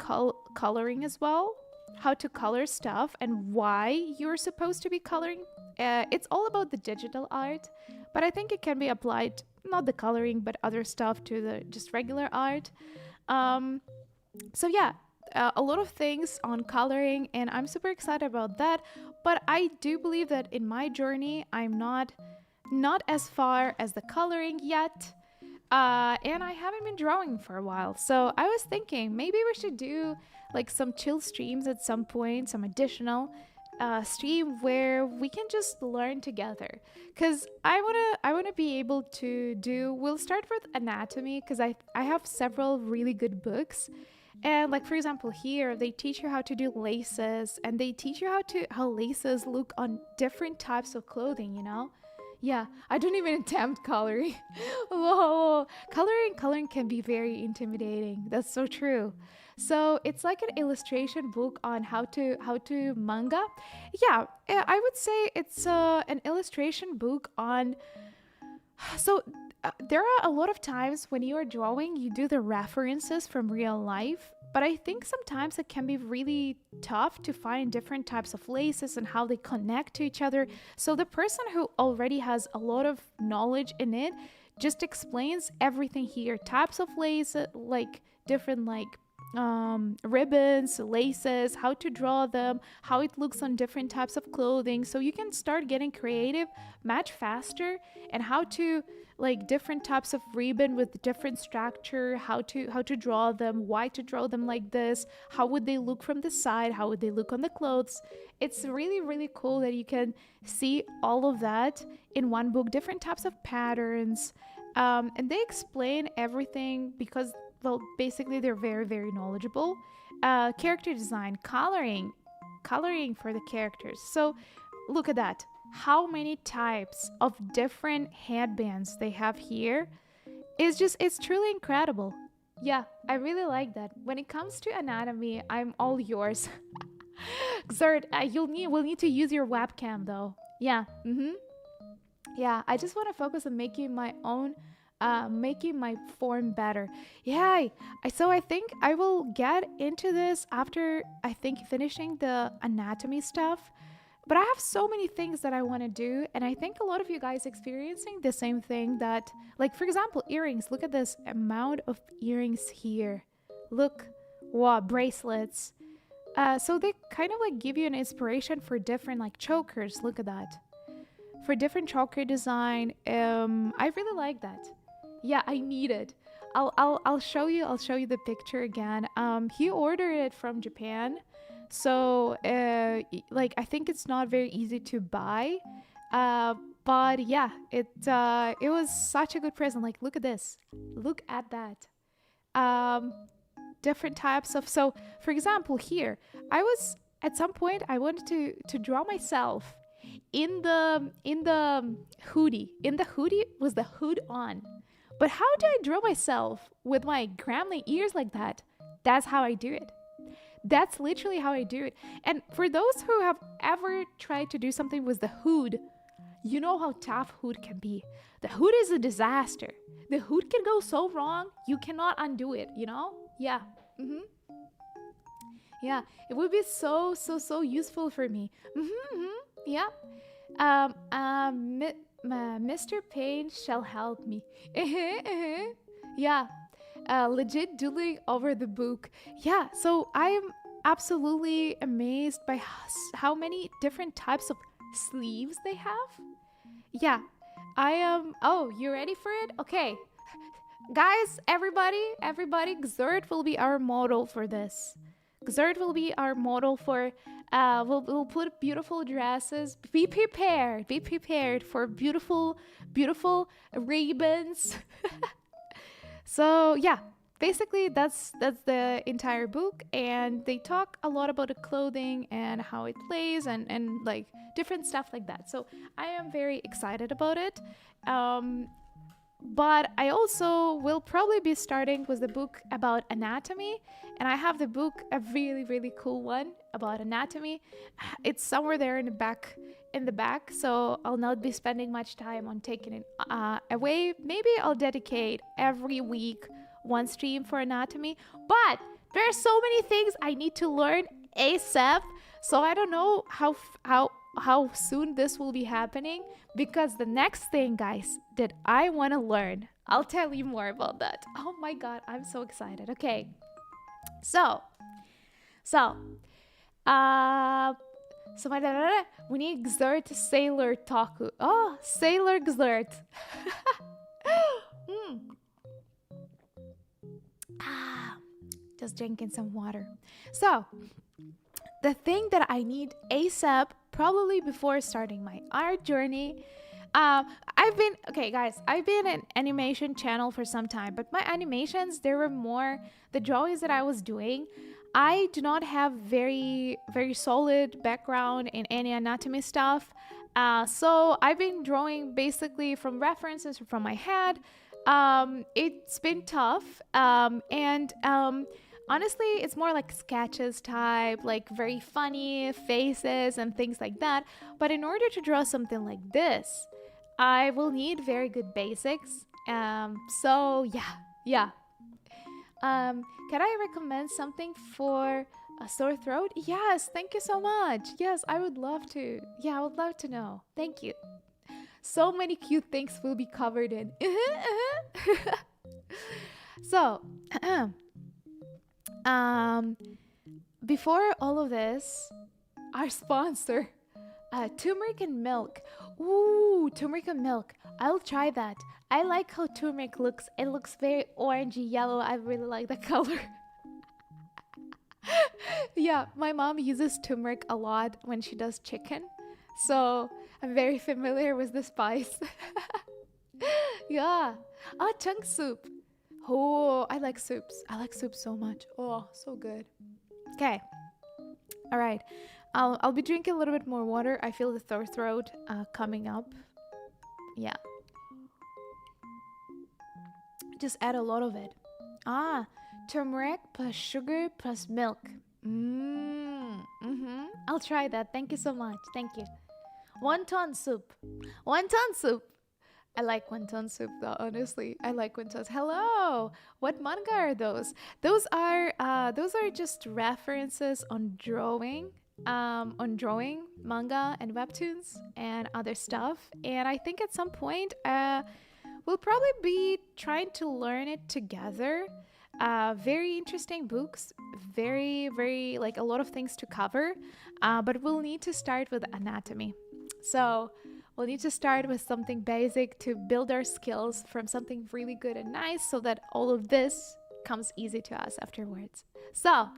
coloring as well, how to color stuff and why you're supposed to be coloring. It's all about the digital art, but I think it can be applied, not the coloring, but other stuff to the just regular art. Um, so yeah, a lot of things on coloring, and I'm super excited about that. But I do believe that in my journey, I'm not as far as the coloring yet. And I haven't been drawing for a while. So I was thinking maybe we should do like some chill streams at some point, some additional stream where we can just learn together. Cause I wanna be able to do. We'll start with anatomy because I have several really good books. And like for example, here they teach you how to do laces, and they teach you how laces look on different types of clothing. Yeah, I don't even attempt coloring. Whoa, coloring can be very intimidating. That's so true. So it's like an illustration book on how to manga. Yeah, I would say it's an illustration book on. So there are a lot of times when you are drawing, you do the references from real life. But I think sometimes it can be really tough to find different types of laces and how they connect to each other. So the person who already has a lot of knowledge in it just explains everything here. Types of laces, like different ribbons, laces, how to draw them, how it looks on different types of clothing. So you can start getting creative much faster, and how to different types of ribbon with different structure, how to draw them, why to draw them like this, how would they look from the side, how would they look on the clothes. It's really really cool that you can see all of that in one book, different types of patterns, and they explain everything because basically they're very very knowledgeable. Character design, coloring for the characters. So look at that, how many types of different headbands they have here. It's truly incredible. Yeah, I really like that. When it comes to anatomy, I'm all yours. Xert, we'll need to use your webcam though. Yeah. Yeah, I just want to focus on making my own, making my form better. Yeah, so I think I will get into this after I think finishing the anatomy stuff. But I have so many things that I want to do, and I think a lot of you guys experiencing the same thing. That, like for example, earrings. Look at this amount of earrings here. Look, wow, bracelets. So they kind of give you an inspiration for different chokers. Look at that. For different choker design. I really like that. Yeah, I need it. I'll show you the picture again. He ordered it from Japan. So I think it's not very easy to buy. But yeah, it was such a good present. Look at this. Look at that. Different types of, so for example, here at some point I wanted to draw myself in the hoodie. In the hoodie was the hood on. But how do I draw myself with my gremlin ears like that? That's how I do it. That's literally how I do it. And for those who have ever tried to do something with the hood, you know how tough hood can be. The hood is a disaster. The hood can go so wrong, you cannot undo it, Yeah. Yeah, it would be so useful for me. Yeah. Mr. Payne shall help me. Yeah. Legit doodling over the book. Yeah, so I'm absolutely amazed by how many different types of sleeves they have. Yeah, I am. Oh, you ready for it? Okay, guys, everybody, Xert will be our model for this. Xert will be our model for. We'll put beautiful dresses. Be prepared for beautiful ribbons. So yeah, basically that's the entire book, and they talk a lot about the clothing and how it plays and like different stuff like that. So I am very excited about it. But I also will probably be starting with the book about anatomy, and I have the book, a really really cool one about anatomy. It's somewhere there in the back, so I'll not be spending much time on taking it away. Maybe I'll dedicate every week one stream for anatomy, but there are so many things I need to learn ASAP, so I don't know how soon this will be happening, because the next thing, guys, that I want to learn, I'll tell you more about that. Oh my god, I'm so excited. Okay, so so uh so we need Gzert Sailor Taku. Oh, Sailor Gzert. mm. ah, just drinking some water. So the thing that I need ASAP, probably before starting my art journey. Okay, guys, I've been an animation channel for some time, but my animations, there were more the drawings that I was doing. I do not have very solid background in any anatomy stuff. So I've been drawing basically from references from my head. It's been tough. And honestly, it's more like sketches type, like very funny faces and things like that. But in order to draw something like this, I will need very good basics. So yeah. Can I recommend something for a sore throat? Yes, thank you so much. Yes, I would love to. Yeah, I would love to know. Thank you. So many cute things will be covered in. So, before all of this, our sponsor, turmeric and milk. Ooh, turmeric and milk. I'll try that. I like how turmeric looks. It looks very orangey yellow. I really like the color. Yeah, my mom uses turmeric a lot when she does chicken. So I'm very familiar with the spice. Yeah. Ah, chunk soup. Oh, I like soups. I like soup so much. Oh, so good. Okay. All right. I'll be drinking a little bit more water. I feel the sore throat coming up. Yeah. Just add a lot of it. Turmeric plus sugar plus milk. I'll try that. Thank you so much. Thank you. Wonton soup. Wonton soup. I like wonton soup though, honestly. I like wontons. Hello. What manga are those? Those are just references on drawing manga and webtoons and other stuff. And I think at some point we'll probably be trying to learn it together. Very interesting books, very like a lot of things to cover, but we'll need to start with anatomy. So we'll need to start with something basic to build our skills from something really good and nice, so that all of this comes easy to us afterwards. So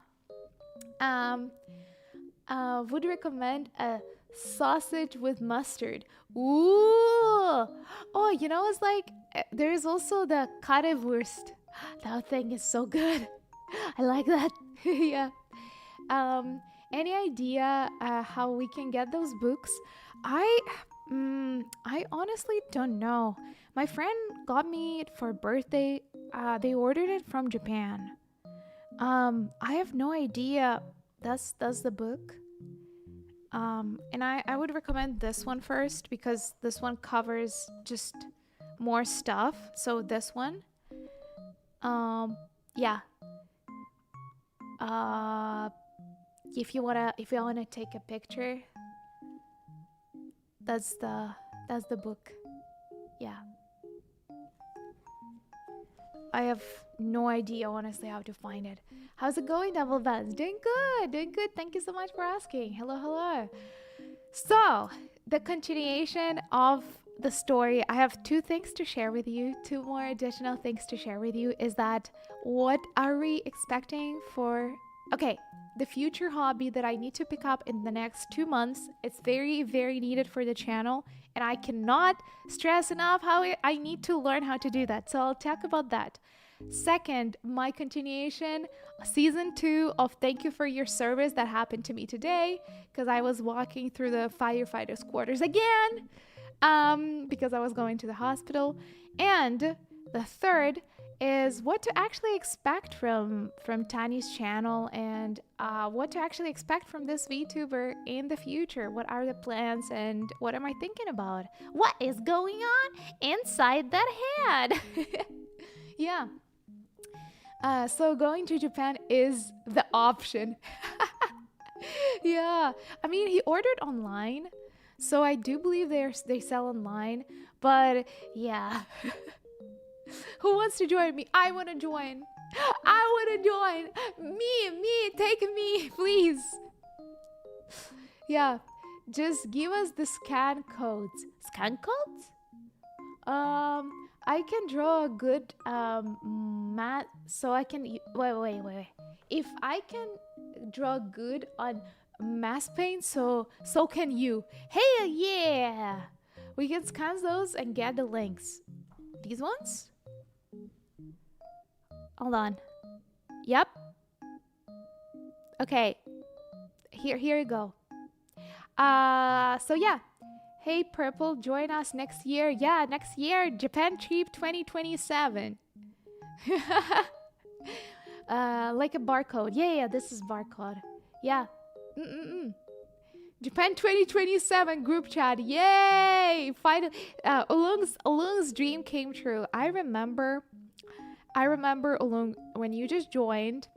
would recommend a sausage with mustard. Ooh. Oh, it's like there is also the currywurst. That thing is so good. I like that. Yeah. Any idea how we can get those books? I honestly don't know. My friend got me it for birthday. They ordered it from Japan. I have no idea. That's the book. And I would recommend this one first, because this one covers just more stuff. So this one. Yeah. If you wanna take a picture, that's the book. Yeah. I have no idea, honestly, how to find it. How's it going, Double Buzz? Doing good. Thank you so much for asking. Hello. So, the continuation of the story, I have two things to share with you. Two more additional things to share with you is that what are we expecting for... Okay, the future hobby that I need to pick up in the next 2 months. It's very needed for the channel, and I cannot stress enough how I need to learn how to do that. So I'll talk about that. Second, my continuation, season 2 of Thank You for Your Service that happened to me today because I was walking through the firefighters' quarters again because I was going to the hospital. And the third is what to actually expect from Tani's channel and what to actually expect from this VTuber in the future. What are the plans and what am I thinking about? What is going on inside that head? Yeah. So going to Japan is the option. Yeah. I mean, he ordered online, so I do believe they sell online, but yeah. Who wants to join me? I want to join. I want to join. Me, take me, please. Yeah, just give us the scan codes. Scan codes? I can draw a good mat, so I can wait. If I can draw good on mass paint, so can you. Hey, yeah. We can scan those and get the links. These ones? Hold on. Yep. Okay. Here you go. So yeah. Hey Purple, join us next year. Yeah, next year, Japan Trip 2027. Like a barcode. Yeah, this is barcode. Yeah. Japan 2027 group chat. Yay! Finally, Ulung's dream came true. I remember Ulung when you just joined.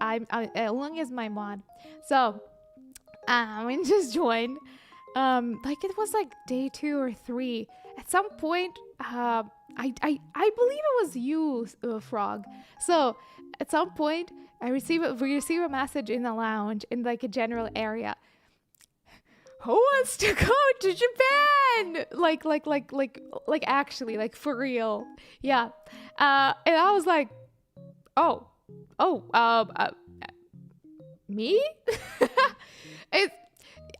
Ulung is my mod. So, when you just joined, like it was like day 2 or 3. At some point, I believe it was you, Frog. So, at some point, we receive a message in the lounge in like a general area. Who wants to go to Japan? Like actually, like for real. Yeah. And I was like, me?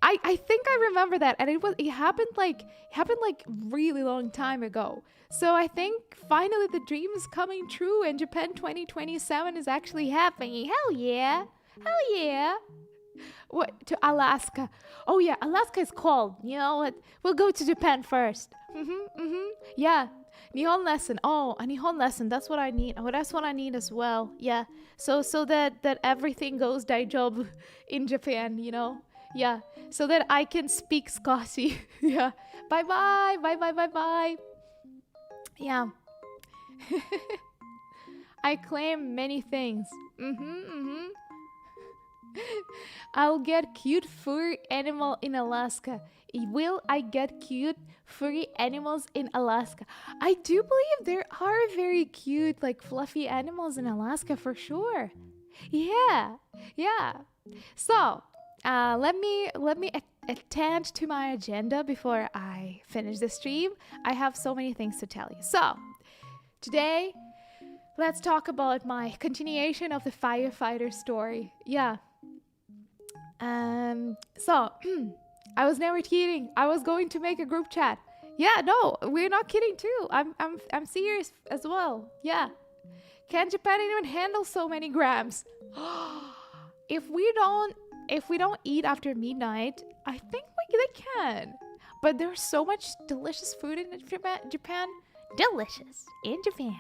I think I remember that, and it happened like really long time ago. So I think finally the dream is coming true, and Japan 2027 is actually happening. Hell yeah! Hell yeah! What, to Alaska? Oh yeah, Alaska is cold. You know what? We'll go to Japan first. Yeah, Nihon lesson. Oh, a Nihon lesson. That's what I need. Oh, that's what I need as well. Yeah. So that everything goes daijoubu in Japan. You know. Yeah. So that I can speak Scotty. Yeah. Bye. Yeah. I claim many things. I'll get cute furry animal in Alaska. Will I get cute furry animals in Alaska? I do believe there are very cute, like fluffy animals in Alaska for sure. Yeah. So, let me attend to my agenda before I finish the stream. I have so many things to tell you. So, today, let's talk about my continuation of the firefighter story. Yeah. So I was never kidding. I was going to make a group chat. Yeah, no, we're not kidding too. I'm serious as well. Yeah. Can Japan even handle so many grams? If we don't eat after midnight, I think they can. But there's so much delicious food in Japan. Delicious in Japan.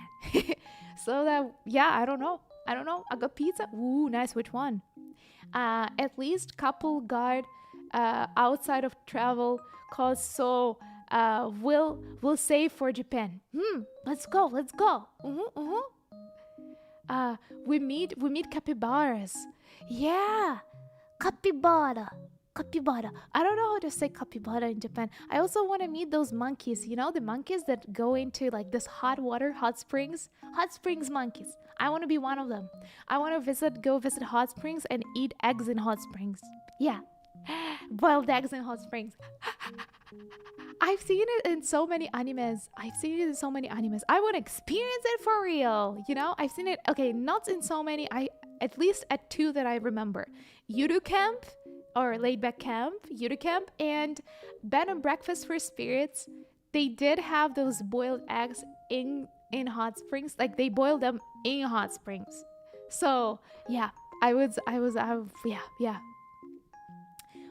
So that, yeah, I don't know. I got pizza. Ooh, nice. Which one? At least couple guard outside of travel costs, so we'll save for Japan. Let's go. We meet capybaras. Yeah, capybara. I don't know how to say capybara in Japan. I also want to meet those monkeys. You know, the monkeys that go into like this hot springs monkeys. I want to be one of them. I want to go visit hot springs and eat eggs in hot springs. Yeah, boiled eggs in hot springs. I've seen it in so many animes. I want to experience it for real. You know, I've seen it. Okay, not in so many. At least at 2 that I remember. Yudu Camp or Laid Back Camp, Yudu Camp, and Bed and Breakfast for Spirits. They did have those boiled eggs in hot springs. Like they boiled them in Hot Springs. So yeah, yeah.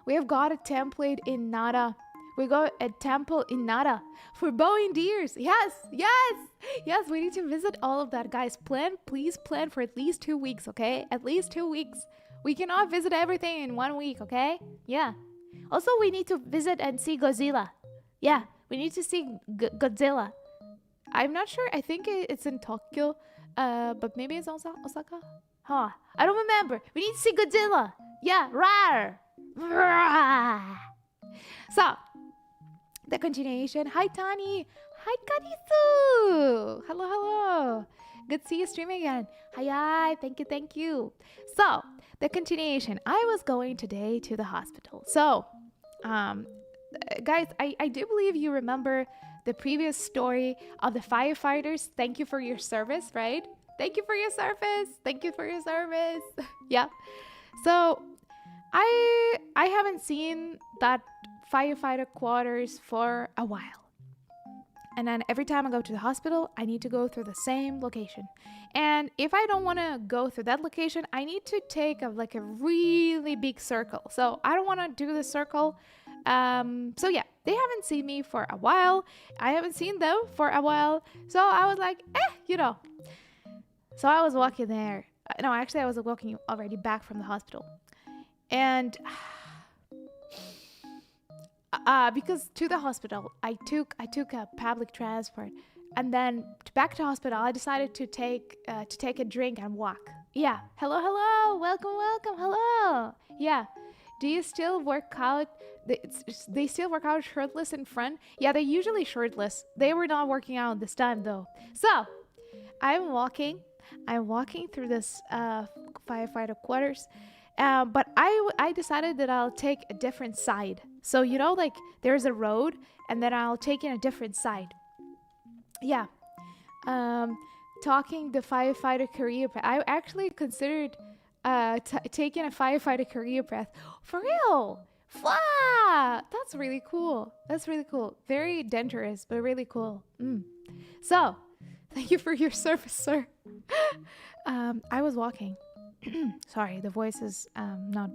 We have got a template in Nara. We got a temple in Nara for bow and deers. Yes. We need to visit all of that, guys. Please plan for at least 2 weeks, okay? At least 2 weeks. We cannot visit everything in 1 week, okay? Yeah. Also, we need to visit and see Godzilla. Yeah, we need to see Godzilla. I'm not sure. I think it's in Tokyo, but maybe it's also Osaka. Huh? I don't remember. We need to see Godzilla. Yeah, rawr. So, the continuation. Hi, Tani. Hi, Karisu. Hello. Good to see you streaming again. Hi. Thank you. So, the continuation. I was going today to the hospital. So, guys, I do believe you remember the previous story of the firefighters. Thank you for your service, right? Thank you for your service. Yeah. So, I haven't seen that firefighter quarters for a while. And then every time I go to the hospital, I need to go through the same location. And if I don't want to go through that location, I need to take a really big circle. So I don't want to do the circle. So yeah, they haven't seen me for a while. I haven't seen them for a while. So I was like, So I was walking there. No, actually, I was walking already back from the hospital. And because to the hospital, I took a public transport, and then back to hospital, I decided to take a drink and walk. Yeah. Hello. Welcome. Hello. Yeah. Do you still work out? They still work out shirtless in front? Yeah, they're usually shirtless. They were not working out this time though. So I'm walking through this firefighter quarters. But I decided that I'll take a different side. So, there's a road, and then I'll take in a different side. Yeah. Talking the firefighter career path. I actually considered taking a firefighter career path. For real. Wow. That's really cool. Very dangerous, but really cool. So, thank you for your service, sir. I was walking. Sorry, the voice is not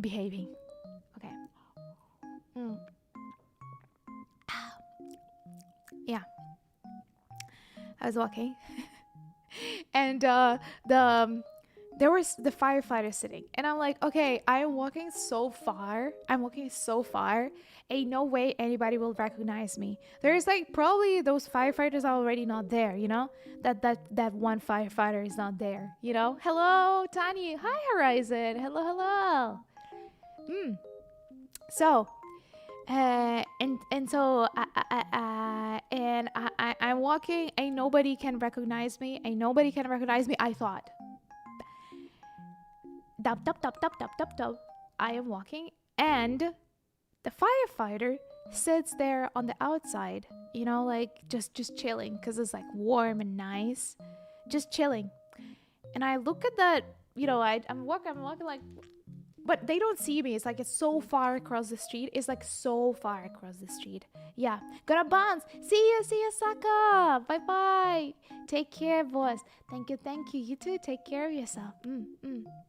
behaving. Okay. Yeah. I was walking. And there was the firefighter sitting. And I'm like, okay, I'm walking so far. Ain't no way anybody will recognize me. There's probably those firefighters are already not there, that one firefighter is not there, Hello, Tani. Hi, Horizon. Hello. So, so I'm walking. Ain't nobody can recognize me. I thought. Dub. I am walking, and the firefighter sits there on the outside, just chilling, because it's warm and nice, just chilling. And I look at that, I'm walking but they don't see me. It's so far across the street. Yeah, gonna bounce. See you, Saka. Bye. Take care, boss. Thank you. You too. Take care of yourself.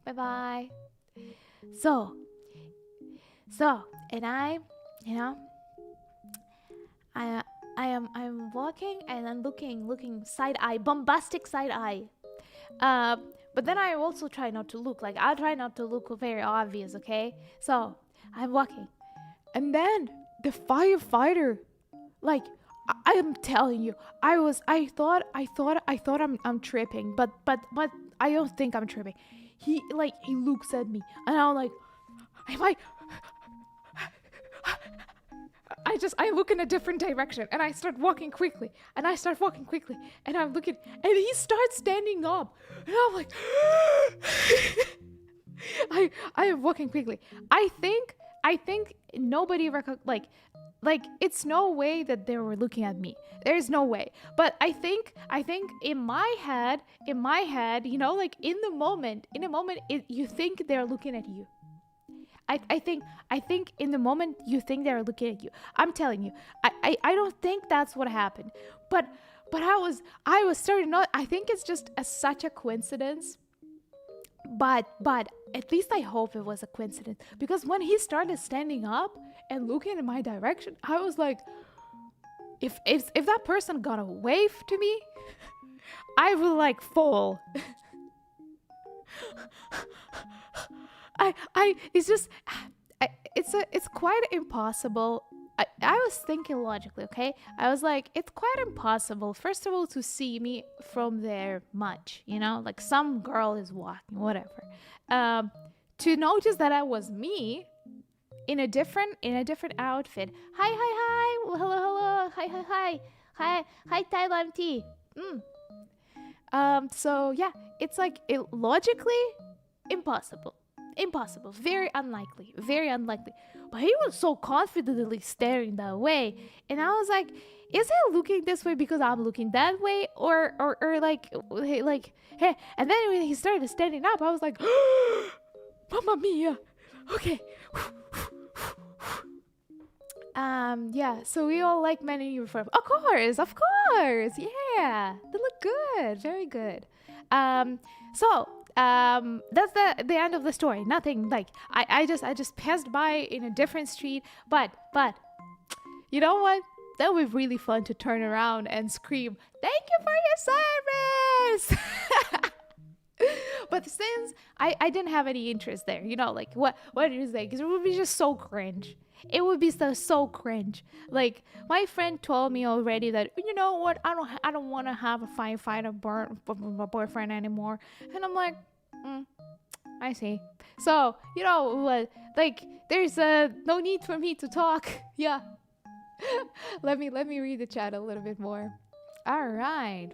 Bye. So, and I'm walking, and I'm looking side eye, bombastic side eye. But then I also try not to look. I try not to look very obvious, okay? So I'm walking, and then the firefighter, I am telling you, I thought I'm tripping, but I don't think I'm tripping. He looks at me, and I'm like, I look in a different direction, and I start walking quickly, and I'm looking, and he starts standing up, and I'm like, I am walking quickly. I think nobody it's no way that they were looking at me. There's no way. But I think in my head, in the moment, you think they're looking at you. I think in the moment you think they're looking at you. I'm telling you, I don't think that's what happened. But But I was starting not. I think it's just such a coincidence. But at least I hope it was a coincidence, because when he started standing up and looking in my direction, I was like, if that person got a wave to me, I will like fall. It's just, it's quite impossible. I was thinking logically, okay? I was like, it's quite impossible, first of all, to see me from there much, you know, like some girl is walking, whatever. To notice that I was me in a different outfit. Hi. Well, hello. Hi, Thailand tea. So yeah, it's like logically impossible. Very unlikely. But he was so confidently staring that way, and I was like, is he looking this way because I'm looking that way, or like hey? And then when he started standing up, I was like, Mamma mia. Okay. Yeah, so we all like men in uniform. Of course. Yeah, they look good, very good. So that's the end of the story. Nothing, like I just passed by in a different street, but you know what? That would be really fun to turn around and scream, "Thank you for your service!" But since I didn't have any interest there, you know, like what do you think? Because it would be just so cringe. It would be so cringe. Like my friend told me already that, you know what, I don't want to have a firefighter boyfriend anymore, and I'm like, I see. So you know what? Like there's no need for me to talk. Yeah. let me read the chat a little bit more. All right.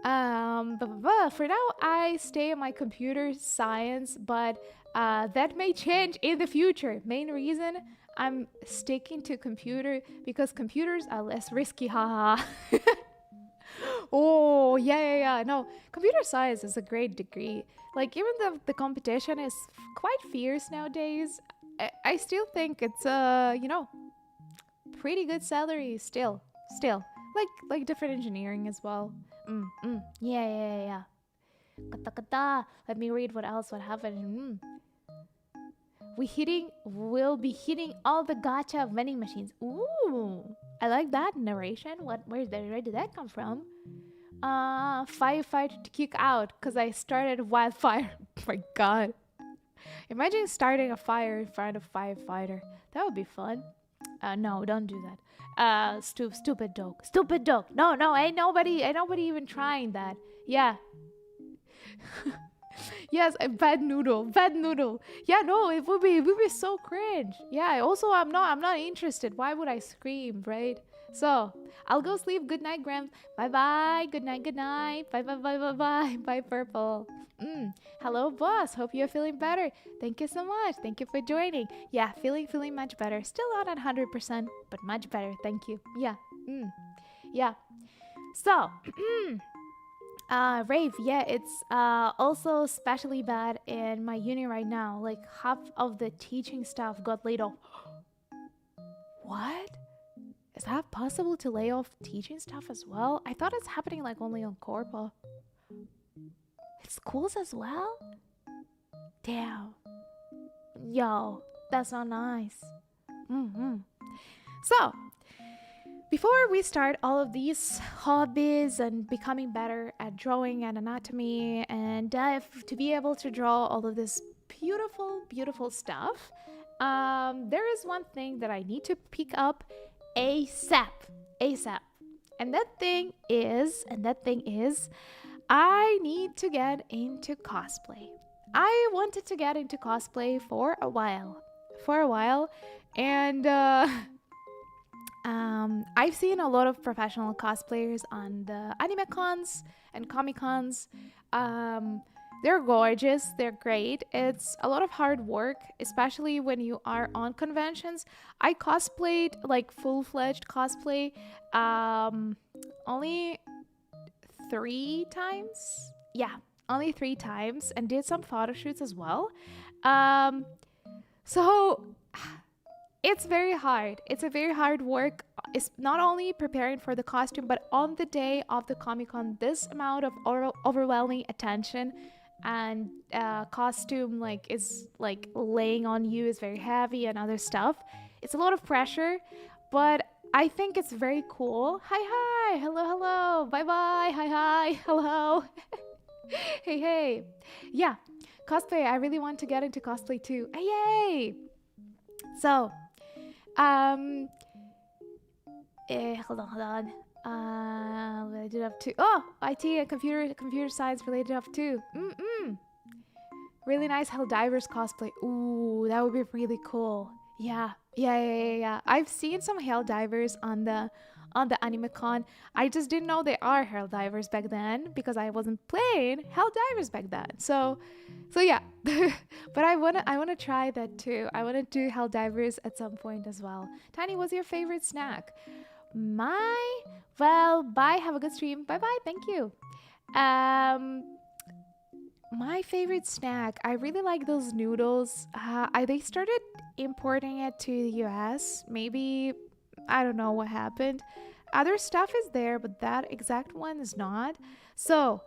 For now, I stay in my computer science, but that may change in the future. Main reason I'm sticking to computer because computers are less risky. Haha. Oh yeah. No, computer science is a great degree. Like even though the competition is quite fierce nowadays, I still think it's you know, pretty good salary still. Like different engineering as well. Yeah. Kata. Let me read what happened. We'll be hitting all the gacha vending machines. Ooh, I like that narration. Where did that come from? Firefighter to kick out because I started a wildfire. Oh my god. Imagine starting a fire in front of firefighter. That would be fun. No, don't do that. Stupid joke. No, ain't nobody even trying that. Yeah. Yes, a bad noodle. Yeah, no, it would be so cringe. Yeah, also I'm not interested. Why would I scream, right? So I'll go sleep. Good night, Grams. Bye. Good night. Bye, Purple. Hello, boss. Hope you're feeling better. Thank you so much. Thank you for joining. Yeah, feeling much better. Still not at 100%, but much better. Thank you. Yeah. Yeah. So, rave. Yeah, it's also especially bad in my uni right now. Like half of the teaching staff got laid off. What? Is that possible to lay off teaching staff as well? I thought it's happening like only on Corpa. It's schools as well? Damn. Yo, that's not nice. So, before we start all of these hobbies and becoming better at drawing and anatomy and to be able to draw all of this beautiful stuff, there is one thing that I need to pick up ASAP. And that thing is I need to get into cosplay. I wanted to get into cosplay for a while, and I've seen a lot of professional cosplayers on the anime cons and comic cons. They're gorgeous, they're great. It's a lot of hard work, especially when you are on conventions. I cosplayed, like full-fledged cosplay, only 3 times. Yeah, only 3 times, and did some photo shoots as well. So It's very hard. It's a very hard work. It's not only preparing for the costume, but on the day of the Comic Con, this amount of overwhelming attention and costume like is like laying on you is very heavy and other stuff. It's a lot of pressure, but I think it's very cool. Hi, hello, hello, bye bye, hi, hello. Hey, hey. Yeah, cosplay. I really want to get into cosplay too. Yay! So, um, hold on. Related up to IT and computer science related up to. Really nice Helldivers cosplay. Ooh, that would be really cool. Yeah. I've seen some Helldivers on the AnimeCon. I just didn't know there are Helldivers back then because I wasn't playing Helldivers back then. So yeah. But I wanna try that too. I wanna do Helldivers at some point as well. Tiny, what's your favorite snack? Bye. Have a good stream. Bye bye. Thank you. Um, my favorite snack. I really like those noodles. They started importing it to the US. Maybe I don't know what happened. Other stuff is there, but that exact one is not. So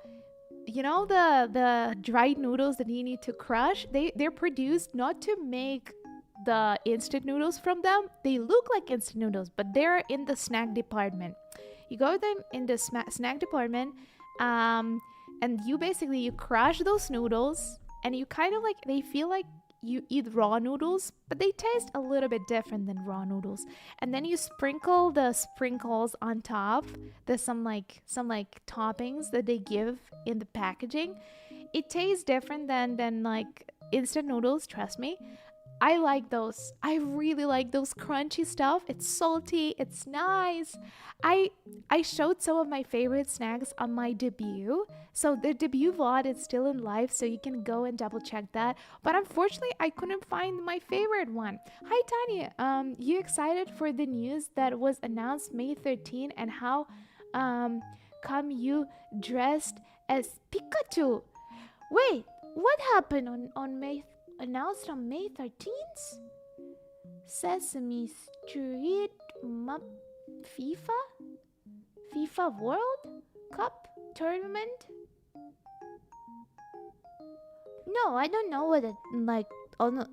you know the dried noodles that you need to crush. They're produced not to make the instant noodles from them. They look like instant noodles, but they're in the snack department. You go them in the snack department, and you crush those noodles, and you kind of like they feel like you eat raw noodles, but they taste a little bit different than raw noodles. And then you sprinkle the sprinkles on top. There's some toppings that they give in the packaging. It tastes different than like instant noodles, trust me. I like those. I really like those crunchy stuff. It's salty, it's nice. I I showed some of my favorite snacks on my debut. So the debut VOD is still in live, so you can go and double check that. But unfortunately, I couldn't find my favorite one. Hi Tanya. You excited for the news that was announced May 13 and how come you dressed as Pikachu? Wait, what happened on May announced on May 13th? Sesame Street FIFA? FIFA World Cup tournament? No, I don't know what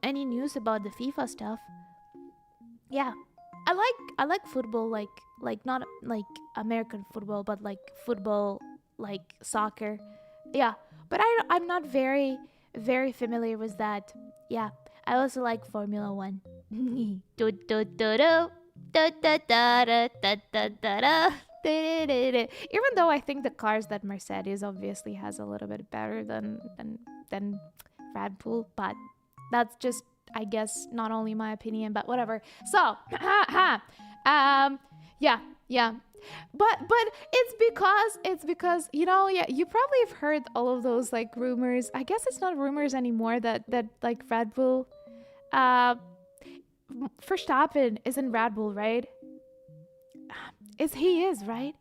any news about the FIFA stuff. Yeah. I like football like not like American football but like football like soccer. Yeah, but I'm not very familiar with that. Yeah, I also like Formula One. Do, do, do, do. Da, da, da, da, da, da, da, da. Even though I think the cars that Mercedes obviously has a little bit better than Red Bull, but that's just I guess not only my opinion, but whatever. So, yeah. But it's because yeah, you probably have heard all of those like rumors. I guess it's not rumors anymore that like Red Bull Verstappen is in Red Bull, right? He is, right?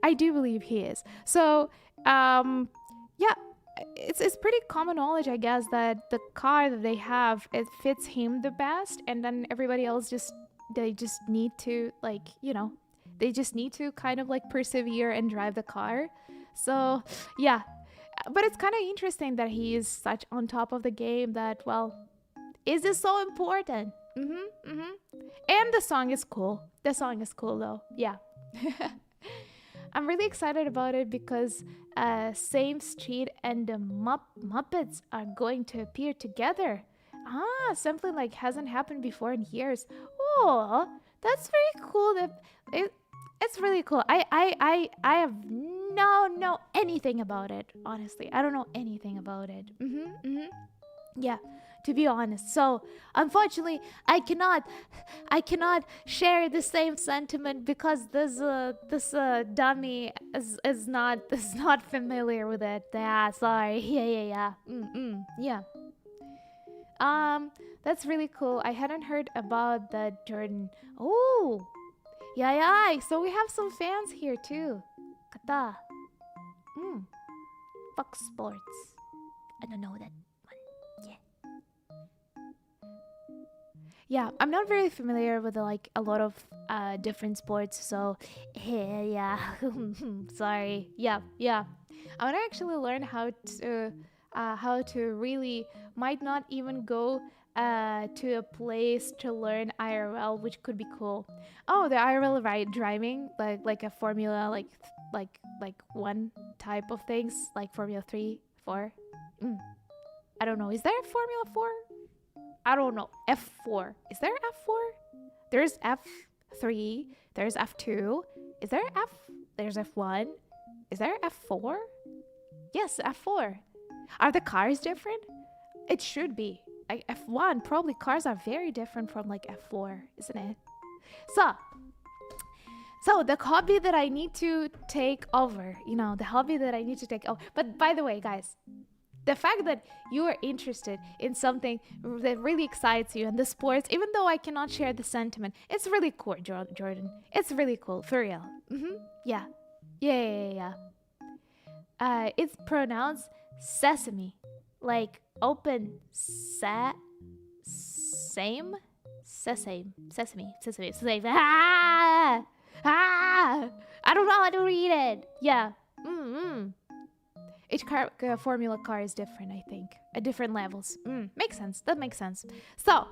I do believe he is. So yeah, it's pretty common knowledge, I guess, that the car that they have, it fits him the best, and then everybody else they just need to they just need to kind of like persevere and drive the car. So yeah, but it's kind of interesting that he is such on top of the game that, well, is this so important? And the song is cool. The song is cool though. Yeah. I'm really excited about it because Same Street and the Muppets are going to appear together. Something like hasn't happened before in years. Oh, that's very cool. It's really cool. I have no anything about it. Honestly, I don't know anything about it. Yeah, to be honest. So unfortunately, I cannot share the same sentiment because this dummy is not familiar with it. Yeah, sorry. Yeah. Yeah. That's really cool. I hadn't heard about the Jordan. Oh, yeah. So we have some fans here too. Kata. Fox Sports. I don't know that one. Yeah. Yeah, I'm not very familiar with like a lot of different sports, so yeah, sorry. Yeah, yeah. I want to actually learn how to really might not even go to a place to learn IRL, which could be cool. Oh, the IRL ride driving, like a Formula, like one type of things, like Formula 3, 4. Mm, I don't know. Is there a Formula 4? I don't know. F4. Is there F4? There's F3. There's F2. Is there F? There's F1. Is there F4? Yes, F4. Are the cars different? It should be. F1, probably cars are very different from like F4, isn't it? So, so the hobby that I need to take over, the hobby that I need to take over. But by the way, guys, the fact that you are interested in something that really excites you and the sports, even though I cannot share the sentiment, it's really cool, Jordan. It's really cool, for real. Yeah. Yeah. It's pronounced sesame, like open same, sesame. I don't know how to read it. Yeah. Each Formula car is different, I think, at different levels. Makes sense. That makes sense. So,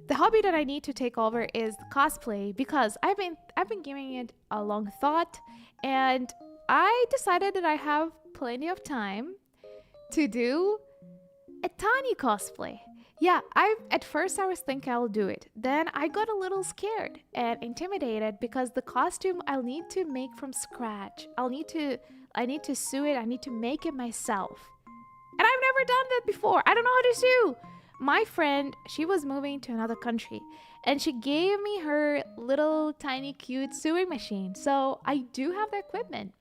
the hobby that I need to take over is cosplay because I've been giving it a long thought, and I decided that I have plenty of time to do a Tani cosplay. Yeah, at first I was thinking I'll do it. Then I got a little scared and intimidated because the costume I'll need to make from scratch. I need to sew it. I need to make it myself. And I've never done that before. I don't know how to sew. My friend, she was moving to another country and she gave me her little tiny cute sewing machine. So I do have the equipment.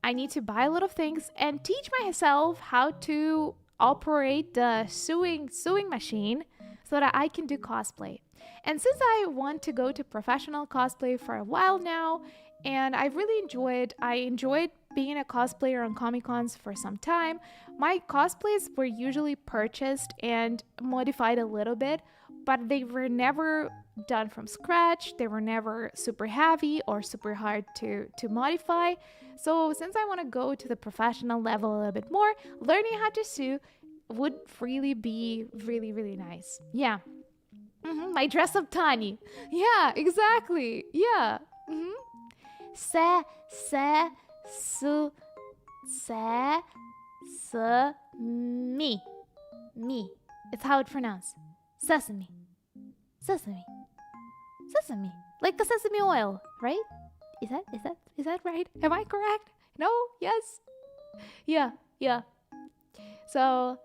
I need to buy a lot of things and teach myself how to operate the sewing machine so that I can do cosplay. And since I want to go to professional cosplay for a while now, and I enjoyed being a cosplayer on Comic Cons for some time. My cosplays were usually purchased and modified a little bit, but they were never done from scratch. They were never super heavy or super hard to modify. So since I want to go to the professional level a little bit more, learning how to sew would really be really, really nice. Yeah. My dress up Tani. Yeah, exactly. Yeah. Me. It's how it's pronounced. Sesame. Like the sesame oil, right? Is that right? Am I correct? No? Yes? Yeah. So,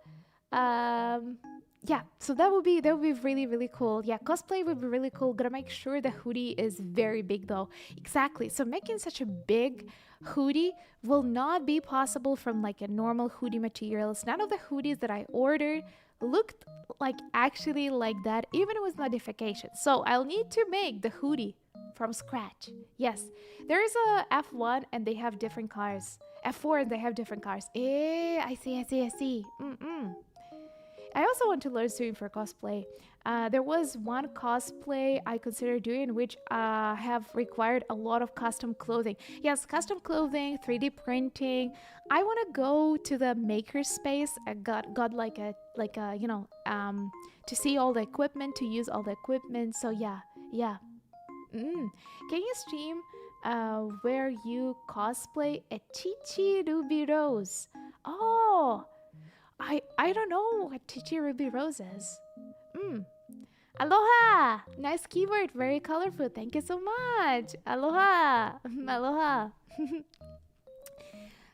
yeah, so that would be really, really cool. Yeah, cosplay would be really cool. Gotta make sure the hoodie is very big though. Exactly. So making such a big hoodie will not be possible from like a normal hoodie materials. None of the hoodies that I ordered looked like actually like that, even with modifications. So I'll need to make the hoodie from scratch. Yes, there is a F1 and they have different cars. F4 and they have different cars. I see. I also want to learn sewing for cosplay. There was one cosplay I considered doing which have required a lot of custom clothing. Yes, custom clothing, 3D printing. I want to go to the maker space. I got like a to see all the equipment, to use all the equipment. So yeah. Can you stream where you cosplay a Chichi Ruby Rose? Oh, I don't know what Chichi Ruby Rose is. Aloha! Nice keyword, very colorful. Thank you so much. Aloha. Aloha.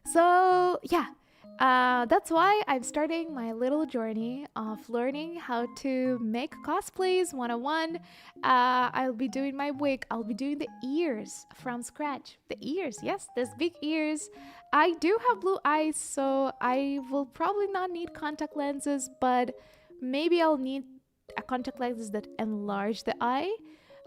So, yeah. That's why I'm starting my little journey of learning how to make cosplays 101. I'll be doing my wig. I'll be doing the ears from scratch. The ears, yes, there's big ears. I do have blue eyes, so I will probably not need contact lenses, but maybe I'll need a contact lenses that enlarge the eye.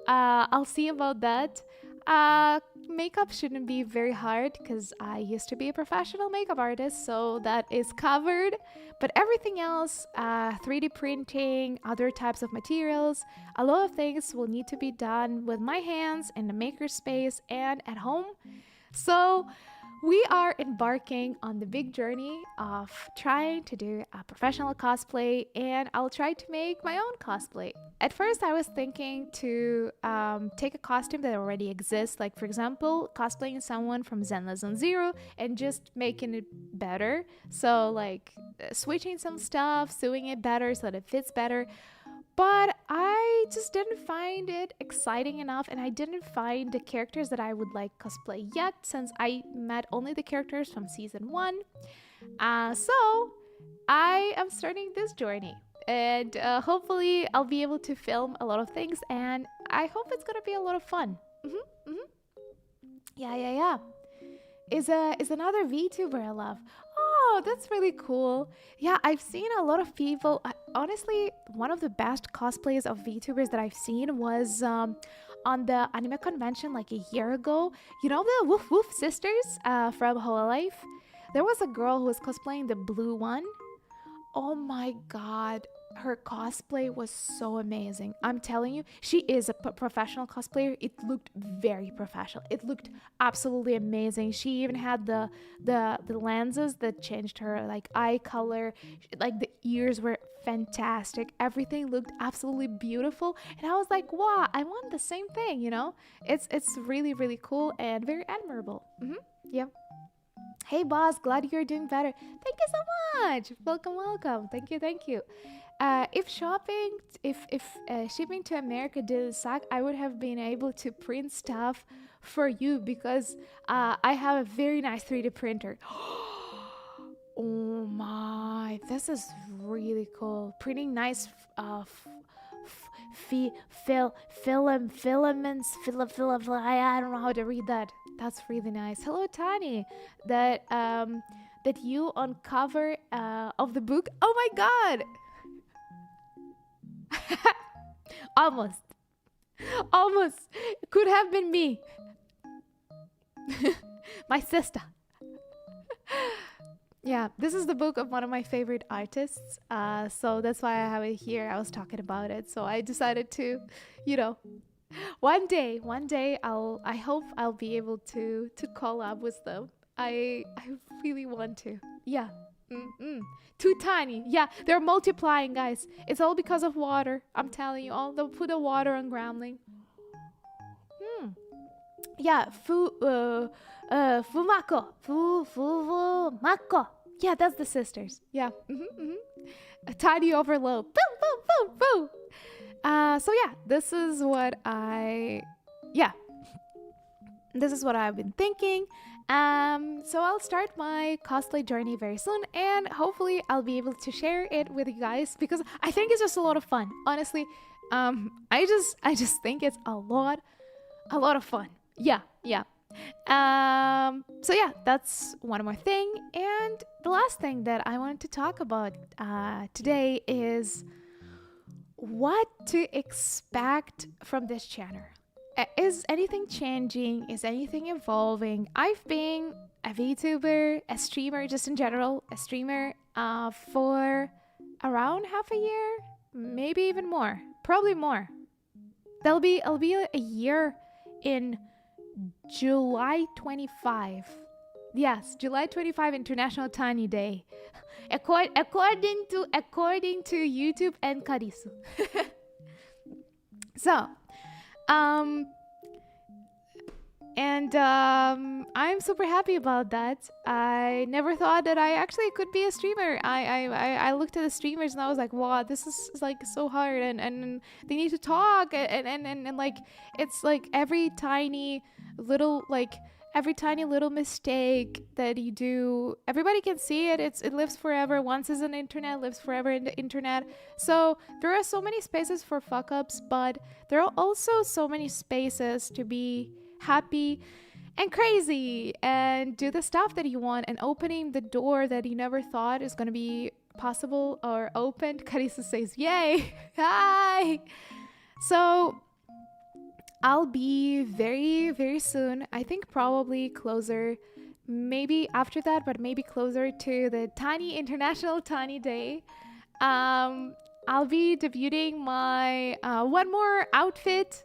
I'll see about that. Uh, Makeup shouldn't be very hard because I used to be a professional makeup artist, so that is covered. But everything else, 3D printing, other types of materials, a lot of things will need to be done with my hands in the makerspace and at home. So we are embarking on the big journey of trying to do a professional cosplay, and I'll try to make my own cosplay. At first, I was thinking to take a costume that already exists, like, for example, cosplaying someone from Zenless Zone Zero and just making it better. So, like, switching some stuff, sewing it better so that it fits better. But I just didn't find it exciting enough, and I didn't find the characters that I would like cosplay yet, since I met only the characters from season 1. So I am starting this journey, and hopefully I'll be able to film a lot of things, and I hope it's gonna be a lot of fun. Yeah. Is another VTuber I love. Oh, that's really cool. Yeah, I've seen a lot of people. Honestly, one of the best cosplays of VTubers that I've seen was on the anime convention like a year ago. You know the Woof Woof sisters from Hololive? There was a girl who was cosplaying the blue one. Oh my god, her cosplay was so amazing. I'm telling you, she is a professional cosplayer. It looked very professional. It looked absolutely amazing. She even had the lenses that changed her like eye color. Like the ears were fantastic. Everything looked absolutely beautiful, and I was like, wow, I want the same thing, you know? It's really, really cool and very admirable. Yeah. Hey boss, glad you're doing better. Thank you so much. Welcome. Thank you. If shipping to America didn't suck, I would have been able to print stuff for you because I have a very nice 3D printer. Oh my, this is really cool. Printing nice filaments. I don't know how to read that. That's really nice. Hello, Tani. That you on cover of the book. Oh my god. Almost. It could have been me. My sister. Yeah, this is the book of one of my favorite artists. So that's why I have it here. I was talking about it. So I decided to, one day I hope I'll be able to collab with them. I really want to. Yeah. Too tiny. Yeah, they're multiplying, guys. It's all because of water. I'm telling you, they'll put the water on Groundling. Yeah, Fumako. Fumako. Yeah, that's the sisters. Yeah. A tiny overload. Boo. So yeah, this is what I've been thinking. So I'll start my cosplay journey very soon, and hopefully I'll be able to share it with you guys because I think it's just a lot of fun. Honestly, I just think it's a lot of fun. Yeah. So yeah, that's one more thing. And the last thing that I wanted to talk about today is what to expect from this channel. Is anything changing? Is anything evolving? I've been a VTuber, a streamer, just in general, a streamer for around half a year, maybe even more, probably more. I'll be a year in July 25. Yes, July 25, International Tiny Day. According to YouTube and Karisu. So, I'm super happy about that. I never thought that I actually could be a streamer. I looked at the streamers and I was like, wow, this is like so hard, and they need to talk, and like it's like every tiny little mistake that you do, everybody can see it. It lives forever. Once is on the internet, lives forever in the internet. So there are so many spaces for fuck ups, but there are also so many spaces to be happy and crazy and do the stuff that you want, and opening the door that you never thought is going to be possible or opened. Carissa says, yay. Hi. So I'll be very, very soon. I think probably closer, maybe after that, but maybe closer to the Tiny International Tiny Day. Um, I'll be debuting my one more outfit.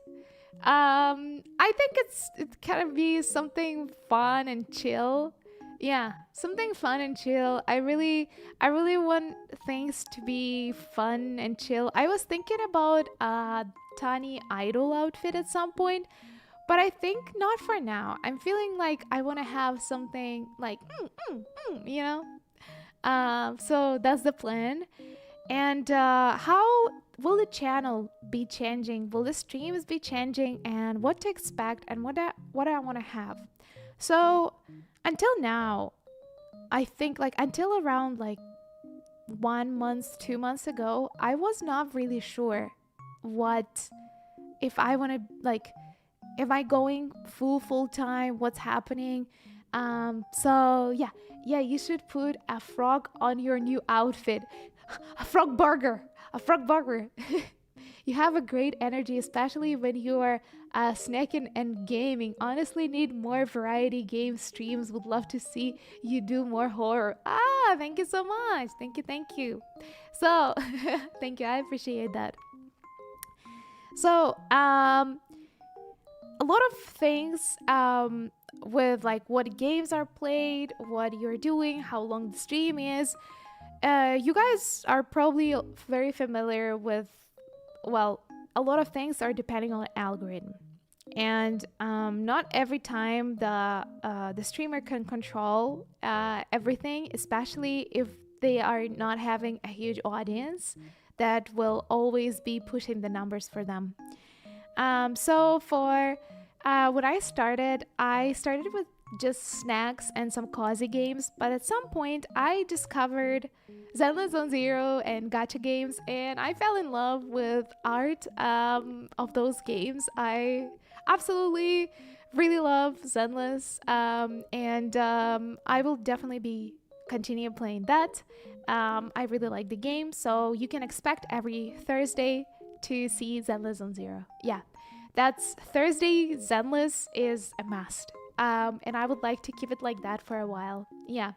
I think it can be something fun and chill. Yeah, something fun and chill. I really want things to be fun and chill. I was thinking about a tiny idol outfit at some point, but I think not for now. I'm feeling like I want to have something like you know. So that's the plan. And how will the channel be changing? Will the streams be changing? And what to expect? And what I want to have? So until now, I think like until around like 1 month, 2 months ago, I was not really sure what if I want to like. Am I going full time? What's happening? So yeah, you should put a frog on your new outfit. A frog burger. A frog burger. You have a great energy, especially when you are snacking and gaming. Honestly, need more variety game streams. Would love to see you do more horror. Thank you so much. Thank you. So, thank you. I appreciate that. So, a lot of things with like what games are played, what you're doing, how long the stream is. You guys are probably very familiar with, well, a lot of things are depending on algorithm, and not every time the streamer can control everything, especially if they are not having a huge audience that will always be pushing the numbers for them. So for when I started with just snacks and some cozy games, but at some point I discovered Zenless Zone Zero and gacha games, and I fell in love with art of those games. I absolutely really love Zenless, and I will definitely be continue playing that. I really like the game, so you can expect every Thursday to see Zenless Zone Zero. Yeah, that's Thursday. Zenless is a must. And I would like to keep it like that for a while. Yeah.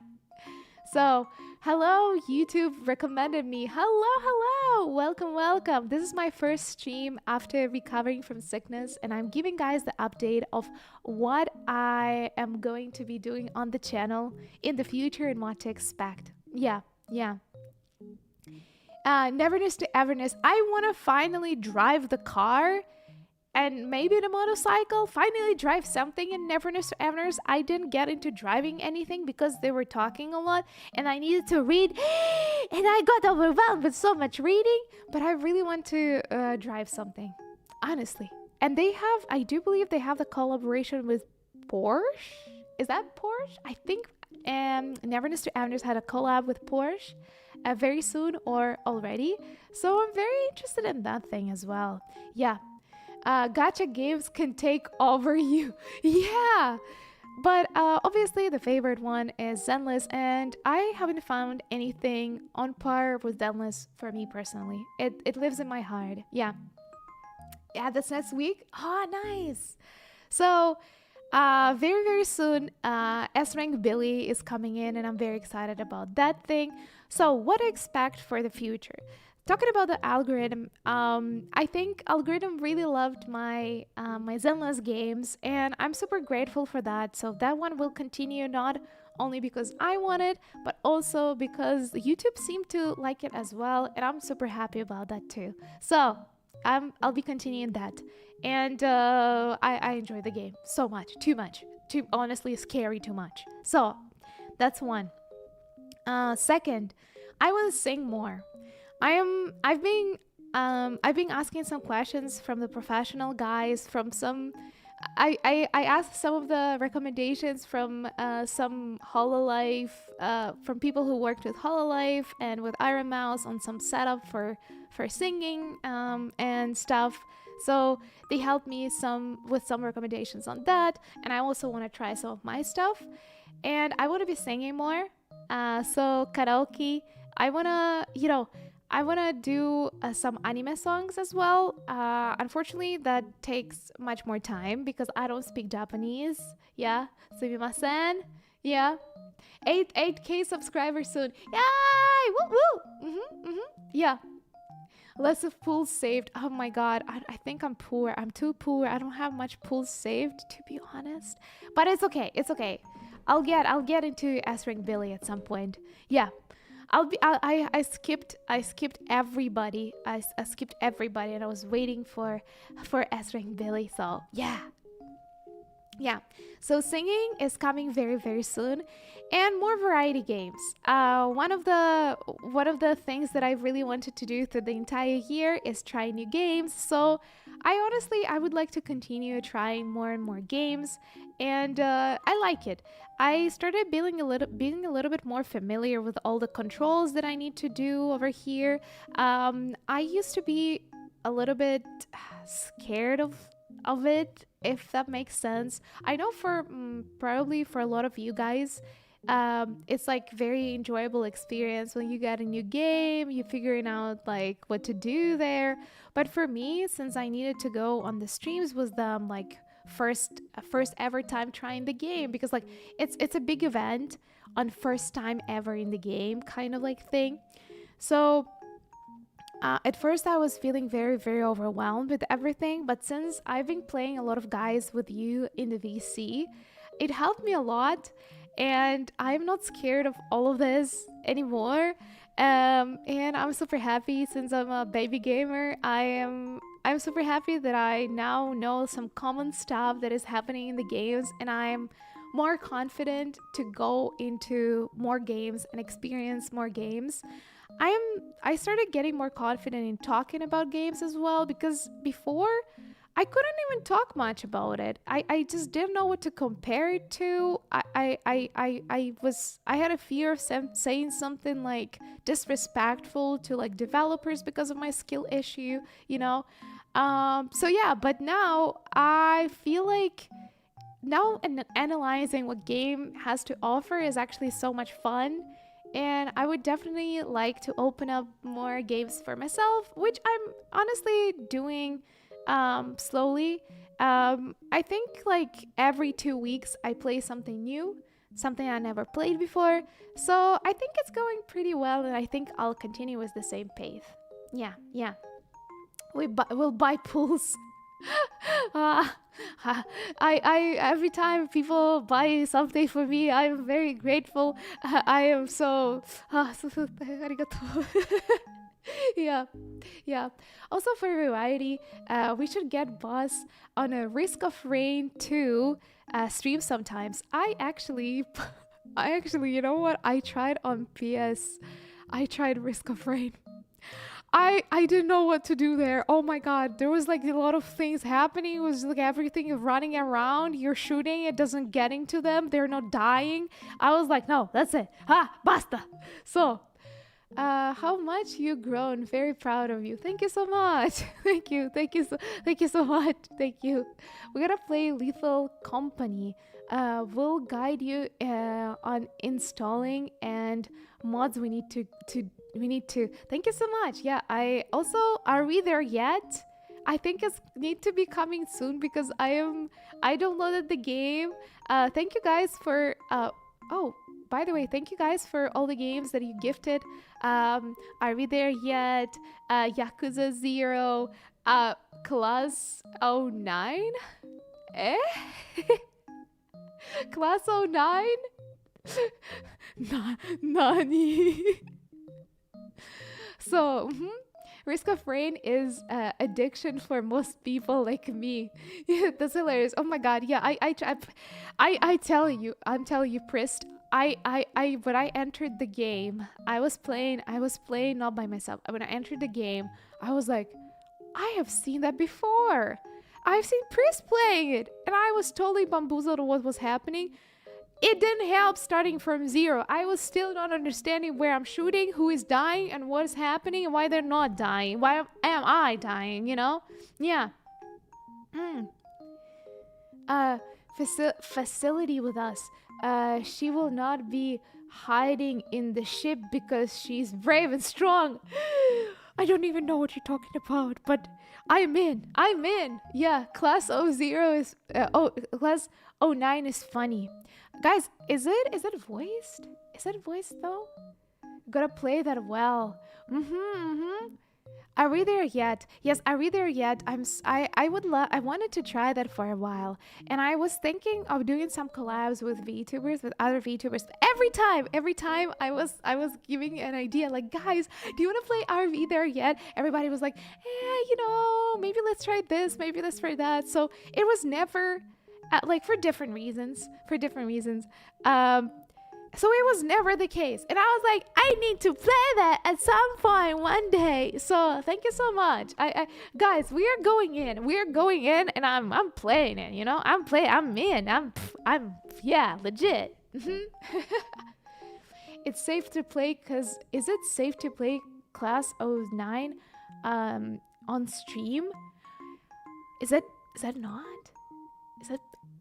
So, hello, YouTube recommended me. Hello. Welcome. This is my first stream after recovering from sickness, and I'm giving guys the update of what I am going to be doing on the channel in the future and what to expect. Yeah. Neverness to Everness. I want to finally drive the car and maybe the motorcycle, finally drive something in Neverness to Everness. I didn't get into driving anything because they were talking a lot and I needed to read, and I got overwhelmed with so much reading, but I really want to drive something, honestly. And I do believe they have the collaboration with Porsche. Is that Porsche? I think Neverness to Everness had a collab with Porsche very soon or already. So I'm very interested in that thing as well. Yeah. Gacha games can take over you. Yeah. But obviously the favorite one is Zenless, and I haven't found anything on par with Zenless for me personally. It lives in my heart. Yeah. Yeah, that's next week. Oh, nice. So very, very soon, S-Rank Billy is coming in, and I'm very excited about that thing. So what to expect for the future? Talking about the algorithm, I think algorithm really loved my Zenless games, and I'm super grateful for that. So that one will continue, not only because I want it, but also because YouTube seemed to like it as well, and I'm super happy about that too. So I'll be continuing that, and I enjoy the game so much, too honestly scary too much. So that's one. Second, I want to sing more. I've been asking some questions from the professional guys, from some I asked some of the recommendations from some Hololive, from people who worked with Hololive and with Iron Mouse on some setup for singing and stuff. So they helped me with some recommendations on that, and I also want to try some of my stuff, and I want to be singing more. So karaoke, I want to, I want to do some anime songs as well. Unfortunately, that takes much more time because I don't speak Japanese. Yeah, sumimasen. Yeah, 8K subscribers soon. Yay! Woo woo! Yeah, lots of pools saved. Oh my god, I think I'm poor. I'm too poor. I don't have much pools saved, to be honest. But it's okay. It's okay. I'll get into S rank Billy at some point. Yeah, I skipped everybody. I skipped everybody, and I was waiting for S rank Billy. So yeah, yeah. So singing is coming very very soon, and more variety games. One of the things that I really wanted to do through the entire year is try new games. So I would like to continue trying more and more games, and I like it. I started being a little bit more familiar with all the controls that I need to do over here. I used to be a little bit scared of it, if that makes sense. I know for probably for a lot of you guys, it's like very enjoyable experience when you get a new game, you figuring out like what to do there. But for me, since I needed to go on the streams, was the like first ever time trying the game, because like it's a big event on first time ever in the game kind of like thing. So at first, I was feeling very, very overwhelmed with everything, but since I've been playing a lot of guys with you in the VC, it helped me a lot, and I'm not scared of all of this anymore. And I'm super happy since I'm a baby gamer. I'm super happy that I now know some common stuff that is happening in the games, and I'm more confident to go into more games and experience more games. I started getting more confident in talking about games as well, because before I couldn't even talk much about it. I just didn't know what to compare it to. I had a fear of saying something like disrespectful to like developers because of my skill issue, you know. So yeah, but now I feel like now analyzing what game has to offer is actually so much fun, and I would definitely like to open up more games for myself, which I'm honestly doing slowly. I think like every 2 weeks I play something new, something I never played before. So I think it's going pretty well, and I think I'll continue with the same pace. Yeah, yeah. We'll buy pools. uh, I every time people buy something for me, I'm very grateful. I am so, arigato. Yeah, yeah. Also for variety, we should get Boss on a Risk of Rain 2 stream sometimes. I actually, you know what? I tried on PS. I tried Risk of Rain. I didn't know what to do there. Oh my god, there was like a lot of things happening. It was like everything is running around. You're shooting, it doesn't getting to them. They're not dying. I was like, no, that's it. Basta. So, how much you grown. Very proud of you. Thank you so much. Thank you so much. Thank you. We're gonna play Lethal Company. We'll guide you on installing and mods we need to. Thank you so much. Yeah, I also, are we there yet? I think it's need to be coming soon because I downloaded the game. Thank you guys for oh, by the way, thank you guys for all the games that you gifted. Are we there yet? Yakuza 0, Class 09? Eh? Class 09? Nani? So, Risk of Rain is addiction for most people like me. Yeah, that's hilarious. Oh my god, yeah, I'm telling you, Prist. When I entered the game, I was playing not by myself. When I entered the game, I was like, I have seen that before. I've seen Prist playing it, and I was totally bamboozled of what was happening. It didn't help starting from zero. I was still not understanding where I'm shooting, who is dying, and what is happening, and why they're not dying. Why am I dying, you know? Yeah. Facility with us. She will not be hiding in the ship because she's brave and strong. I don't even know what you're talking about, but I'm in. I'm in. Yeah, class O0 is class O9 is funny. Guys, is it voiced? Is it voiced though? Gotta play that well. Are we there yet? Yes, are we there yet? I wanted to try that for a while, and I was thinking of doing some collabs with VTubers, with other VTubers. Every time I was giving an idea like, guys, do you want to play Are We There Yet? Everybody was like, maybe let's try this, maybe let's try that. So it was never like for different reasons. So it was never the case. And I was like, I need to play that at some point one day. So thank you so much. Guys, we are going in and I'm playing it, I'm in. I'm legit. It's safe to play is it safe to play class O9 on stream? Is that not?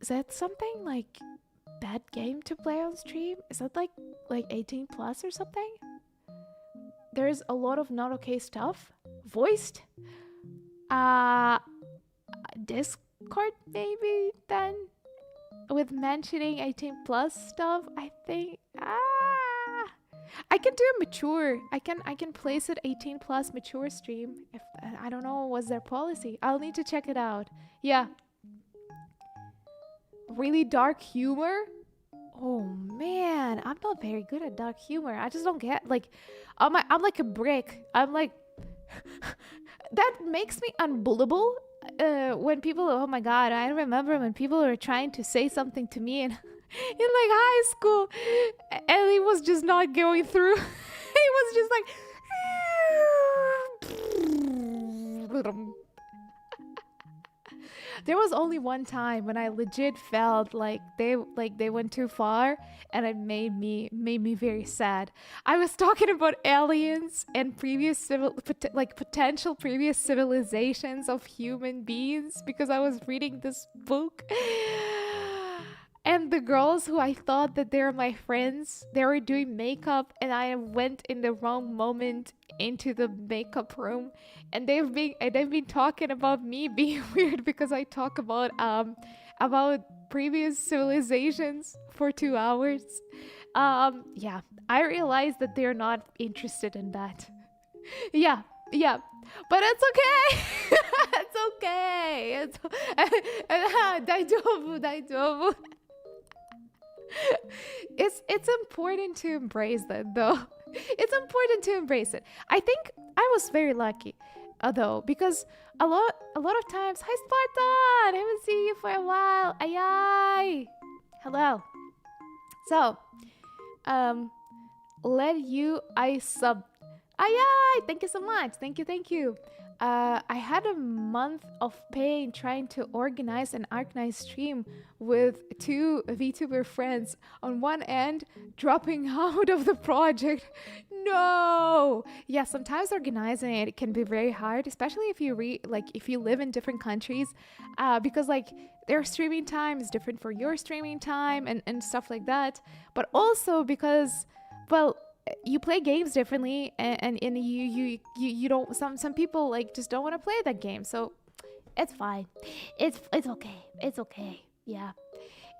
Is that something like bad game to play on stream? Is that like 18 plus or something? There's a lot of not okay stuff voiced. Discord maybe then with mentioning 18 plus stuff. I think I can do a mature. I can place it 18 plus mature stream. If I don't know what's their policy. I'll need to check it out. Yeah. Really dark humor? Oh man, I'm not very good at dark humor. I just don't get I'm like a brick. I'm like that makes me unbullable. When people, oh my god, I remember when people were trying to say something to me in like high school, and it was just not going through. It was just like there was only one time when I legit felt like they went too far, and it made me very sad. I was talking about aliens and potential previous civilizations of human beings because I was reading this book. And the girls who I thought that they're my friends, they were doing makeup, and I went in the wrong moment into the makeup room, and they've been talking about me being weird because I talk about previous civilizations for 2 hours. Yeah, I realized that they're not interested in that. Yeah, but it's okay. It's okay. Daijoubu. It's important to embrace that though. It's important to embrace it. I think I was very lucky though, because a lot of times, hi Spartan, I haven't seen you for a while. Ayay. Hello. So let you I sub. Ayay, thank you so much. Thank you. I had a month of pain trying to organize an Arknight stream with 2 VTuber friends. On one end, dropping out of the project. No! Yeah, sometimes organizing it can be very hard, especially if you if you live in different countries, because their streaming time is different for your streaming time and stuff like that. But also because, well, you play games differently, and you don't, some people just don't want to play that game, so it's fine. It's okay. Yeah,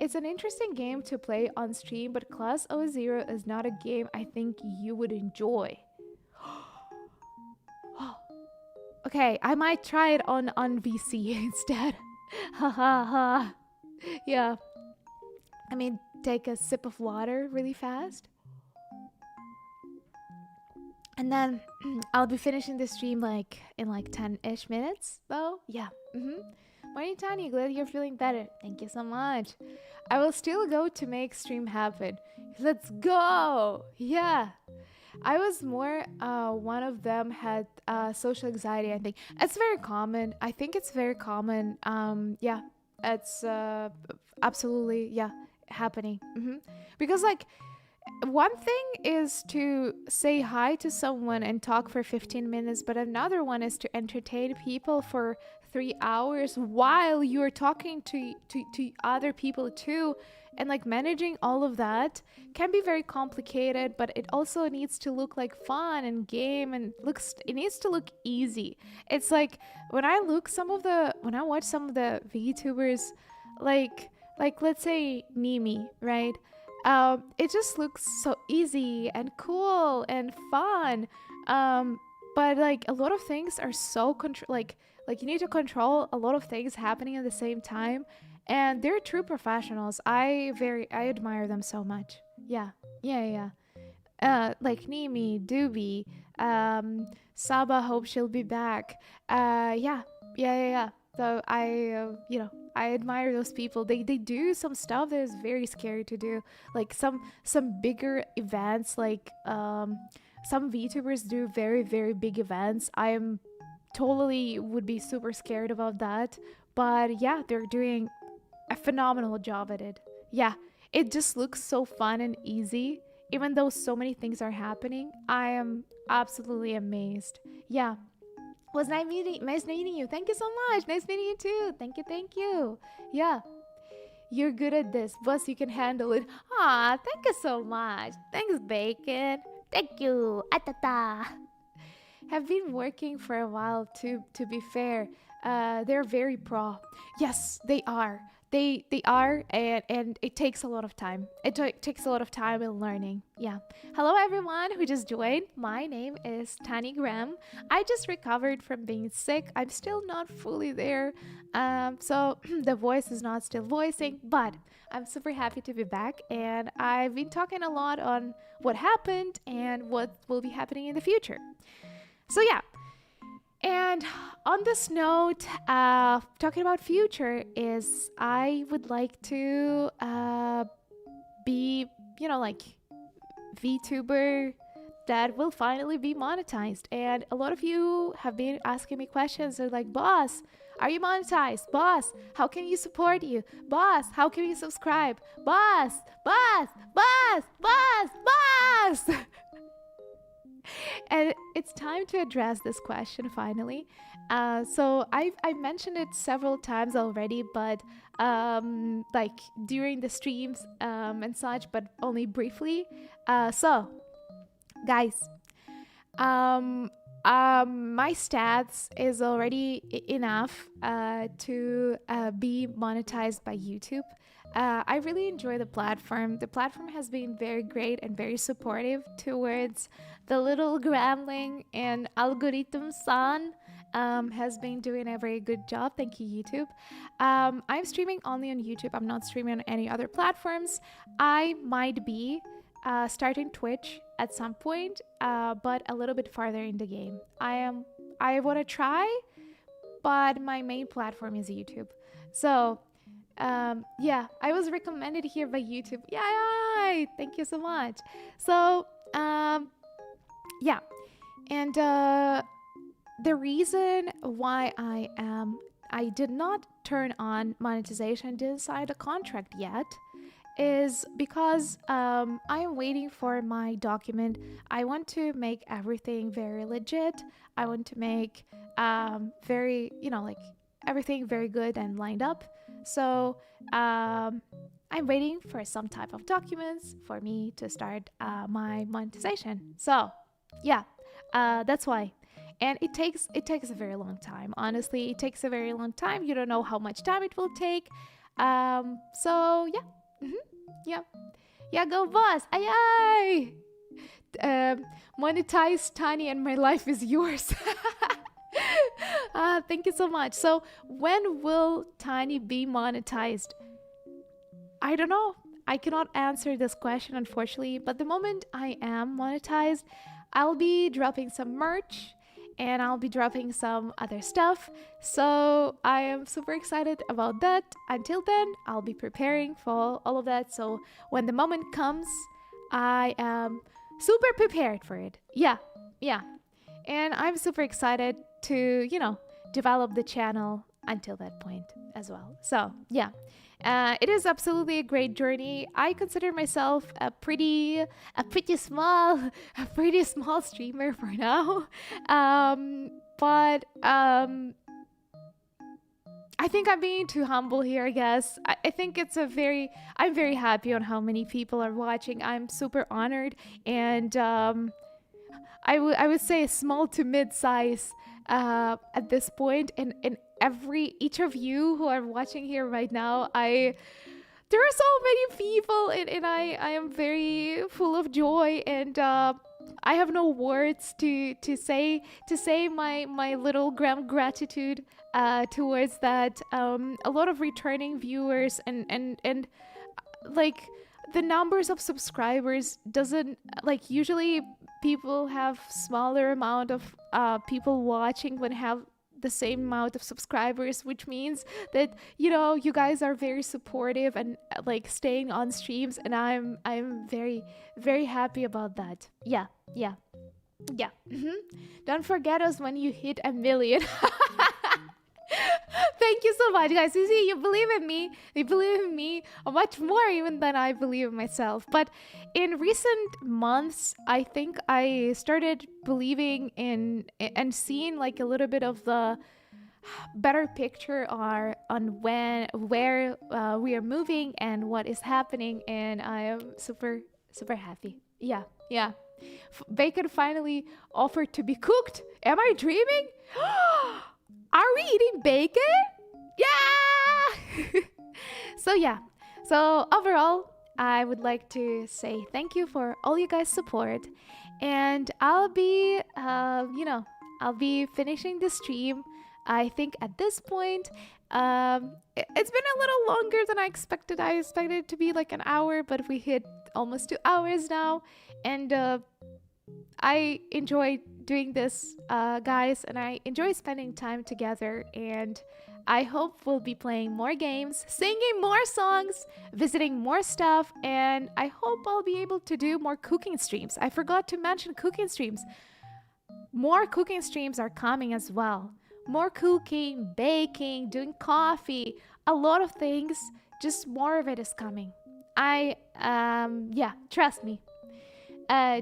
it's an interesting game to play on stream, but Class O0 is not a game I think you would enjoy. Okay, I might try it on VC instead. Ha ha ha. Yeah, I mean, take a sip of water really fast. And then I'll be finishing the stream in 10-ish minutes though. Yeah. Morning Tanya, glad you're feeling better. Thank you so much. I will still go to make stream happen. Let's go. Yeah. I was more one of them had social anxiety, I think. It's very common. I think it's very common. Yeah. It's absolutely happening. Because one thing is to say hi to someone and talk for 15 minutes, but another one is to entertain people for 3 hours while you're talking to other people too. And like managing all of that can be very complicated, but it also needs to look like fun and game, and it needs to look easy. It's like when I watch some of the VTubers, like let's say Nimi, right? It just looks so easy and cool and fun. But like a lot of things are so like you need to control a lot of things happening at the same time, and they're true professionals. I admire them so much. Yeah, yeah. Like Nimi, Doobie, Saba. Hope she'll be back. Yeah. So I admire those people. They do some stuff that is very scary to do, like some bigger events. Like some VTubers do very very big events. I am totally would be super scared about that, but yeah, they're doing a phenomenal job at it. Yeah, it just looks so fun and easy, even though so many things are happening. I am absolutely amazed. Yeah, was nice meeting you. Thank you so much. Nice meeting you too. Thank you. Yeah, you're good at this. Boss, you can handle it. Ah, thank you so much. Thanks, Bacon. Thank you. Atata. Have been working for a while too, to be fair. They're very pro. Yes, they are. They are, and it takes a lot of time. Takes a lot of time and learning. Yeah. Hello everyone who just joined. My name is Tani Graham. I just recovered from being sick. I'm still not fully there. So the voice is not still voicing, but I'm super happy to be back, and I've been talking a lot on what happened and what will be happening in the future. So yeah, and on this note, talking about future is I would like to be, like VTuber that will finally be monetized. And a lot of you have been asking me questions. They're like, boss, are you monetized? Boss, how can you support you? Boss, how can you subscribe? Boss, boss, boss, boss, boss. And it's time to address this question finally. So I've mentioned it several times already, but like during the streams and such, but only briefly. So guys, my stats is already enough to be monetized by YouTube. I really enjoy the platform. The platform has been very great and very supportive towards the little grambling, and algorithm san has been doing a very good job. Thank you, YouTube. I'm streaming only on YouTube. I'm not streaming on any other platforms. I might be starting Twitch at some point, but a little bit farther in the game. I want to try, but my main platform is YouTube. So yeah, I was recommended here by YouTube. Yay! Thank you so much. So yeah, and the reason why I did not turn on monetization, didn't sign a contract yet, is because I am waiting for my document. I want to make everything very legit. I want to make very, like everything very good and lined up. So I'm waiting for some type of documents for me to start my monetization. So yeah, that's why. And it takes a very long time. Honestly, it takes a very long time. You don't know how much time it will take. So yeah. Yeah, go boss. Aye. Monetize Tani and my life is yours. Thank you so much. So when will Tiny be monetized? I don't know. I cannot answer this question, unfortunately, but the moment I am monetized, I'll be dropping some merch and I'll be dropping some other stuff. So I am super excited about that. Until then, I'll be preparing for all of that. So when the moment comes, I am super prepared for it. Yeah. And I'm super excited to, develop the channel until that point as well. So yeah, it is absolutely a great journey. I consider myself a pretty small streamer for now. But I think I'm being too humble here, I guess. I think I'm very happy on how many people are watching. I'm super honored. And I would say small to mid size at this point. And each of you who are watching here right now, there are so many people, and I am very full of joy, and I have no words to say my little gratitude towards that. A lot of returning viewers, and like the numbers of subscribers doesn't, like, usually people have smaller amount of people watching when have the same amount of subscribers, which means that, you know, you guys are very supportive and like staying on streams, and I'm very, very happy about that. Yeah. Don't forget us when you hit 1 million. Thank you so much, guys. You see, you believe in me. You believe in me much more even than I believe in myself. But in recent months, I think I started believing in and seeing like a little bit of the better picture on where we are moving and what is happening, and I am super, super happy. Yeah. Bacon finally offered to be cooked. Am I dreaming? Are we eating bacon? Yeah! So overall, I would like to say thank you for all you guys' support. And I'll be, I'll be finishing the stream. I think at this point, it's been a little longer than I expected. I expected it to be like an hour, but we hit almost 2 hours now. And I enjoy doing this, guys, and I enjoy spending time together, and I hope we'll be playing more games, singing more songs, visiting more stuff, and I hope I'll be able to do more cooking streams. I forgot to mention cooking streams. More cooking streams are coming as well. More cooking, baking, doing coffee, a lot of things, just more of it is coming. Trust me.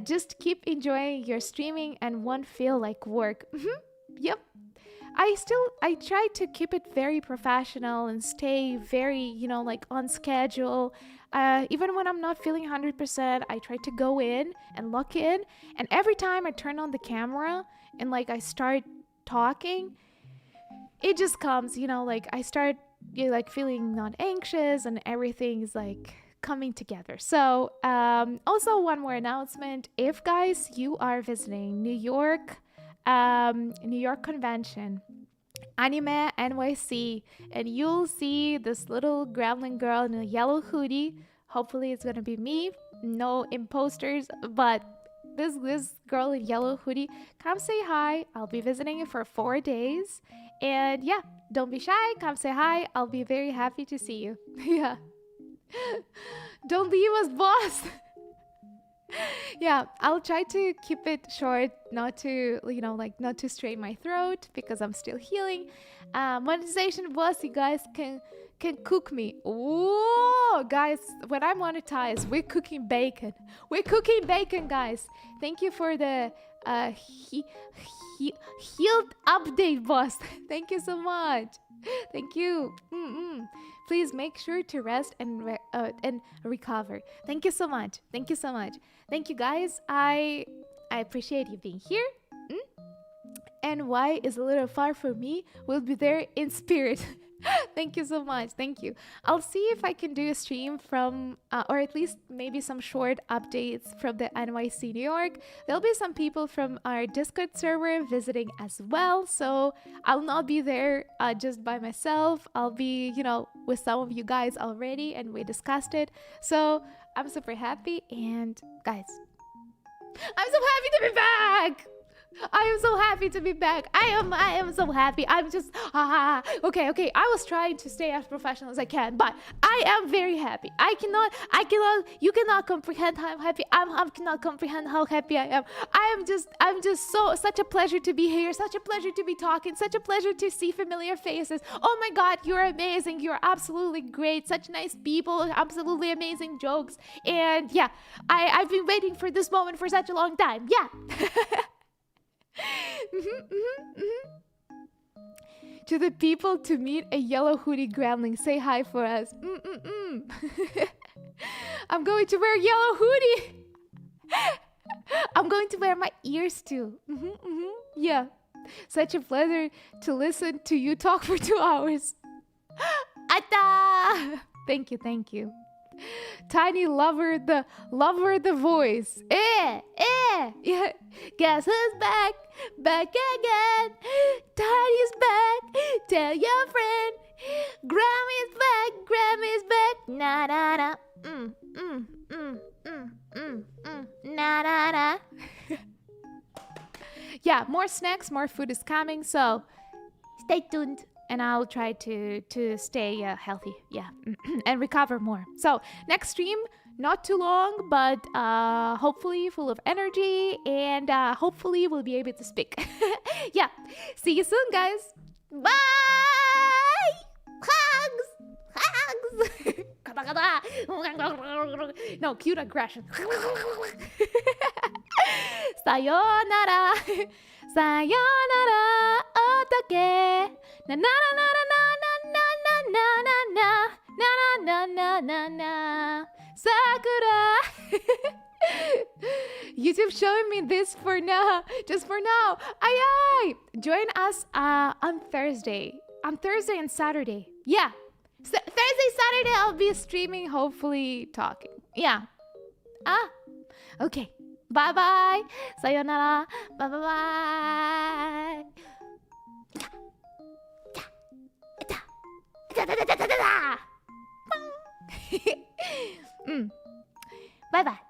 Just keep enjoying your streaming and won't feel like work. Yep. I try to keep it very professional and stay very, like on schedule. Even when I'm not feeling 100%, I try to go in and lock in. And every time I turn on the camera and like I start talking, it just comes, like I start like feeling not anxious and everything's like coming together. So also one more announcement. If guys, you are visiting New York Convention, Anime NYC, and you'll see this little gremlin girl in a yellow hoodie. Hopefully it's gonna be me. No imposters, but this girl in yellow hoodie, come say hi. I'll be visiting you for 4 days. And yeah, don't be shy. Come say hi. I'll be very happy to see you. Yeah. Don't leave us, boss. Yeah, I'll try to keep it short, not to, not to strain my throat because I'm still healing. Monetization, boss, you guys can cook me. Oh, guys, when I monetize, we're cooking bacon. We're cooking bacon, guys. Thank you for the healed update, boss. Thank you so much. Thank you. Please make sure to rest and recover. Thank you so much. Thank you so much. Thank you, guys. I appreciate you being here. NY is a little far from me. We'll be there in spirit. Thank you so much. Thank you. I'll see if I can do a stream from, or at least maybe some short updates from the NYC New York. There'll be some people from our Discord server visiting as well. So I'll not be there just by myself. I'll be, with some of you guys already, and we discussed it. So I'm super happy. And guys, I'm so happy to be back. I am so happy to be back. I am so happy. I'm just okay. I was trying to stay as professional as I can, but I am very happy. You cannot comprehend how I'm happy. I cannot comprehend how happy I am. I'm just such a pleasure to be here, such a pleasure to be talking, such a pleasure to see familiar faces. Oh my god, you're amazing. You're absolutely great. Such nice people, absolutely amazing jokes. And yeah, I've been waiting for this moment for such a long time. Yeah. to the people to meet a yellow hoodie groundling. Say hi for us. I'm going to wear a yellow hoodie. I'm going to wear my ears too. Yeah. Such a pleasure to listen to you talk for 2 hours. Atta! Thank you. Tiny lover the voice. Yeah. Guess who's back again. Tiny's back. Tell your friend. Grammy's back. Na na na. Na na na. Yeah, more snacks, more food is coming, so stay tuned. And I'll try to stay healthy, yeah, and recover more. So next stream, not too long, but hopefully full of energy, and hopefully we'll be able to speak. Yeah, see you soon, guys. Bye. Hugs. No, cute aggression. Sayonara. Sayonara. Otake. Na na na na na na na na na na na na na Sakura. YouTube showing me this for now, just for now. Aye. Join us on Thursday and Saturday. Yeah, Thursday, Saturday I'll be streaming, hopefully talking. Yeah. Okay. Bye bye. Sayonara. Bye bye bye. Bye bye.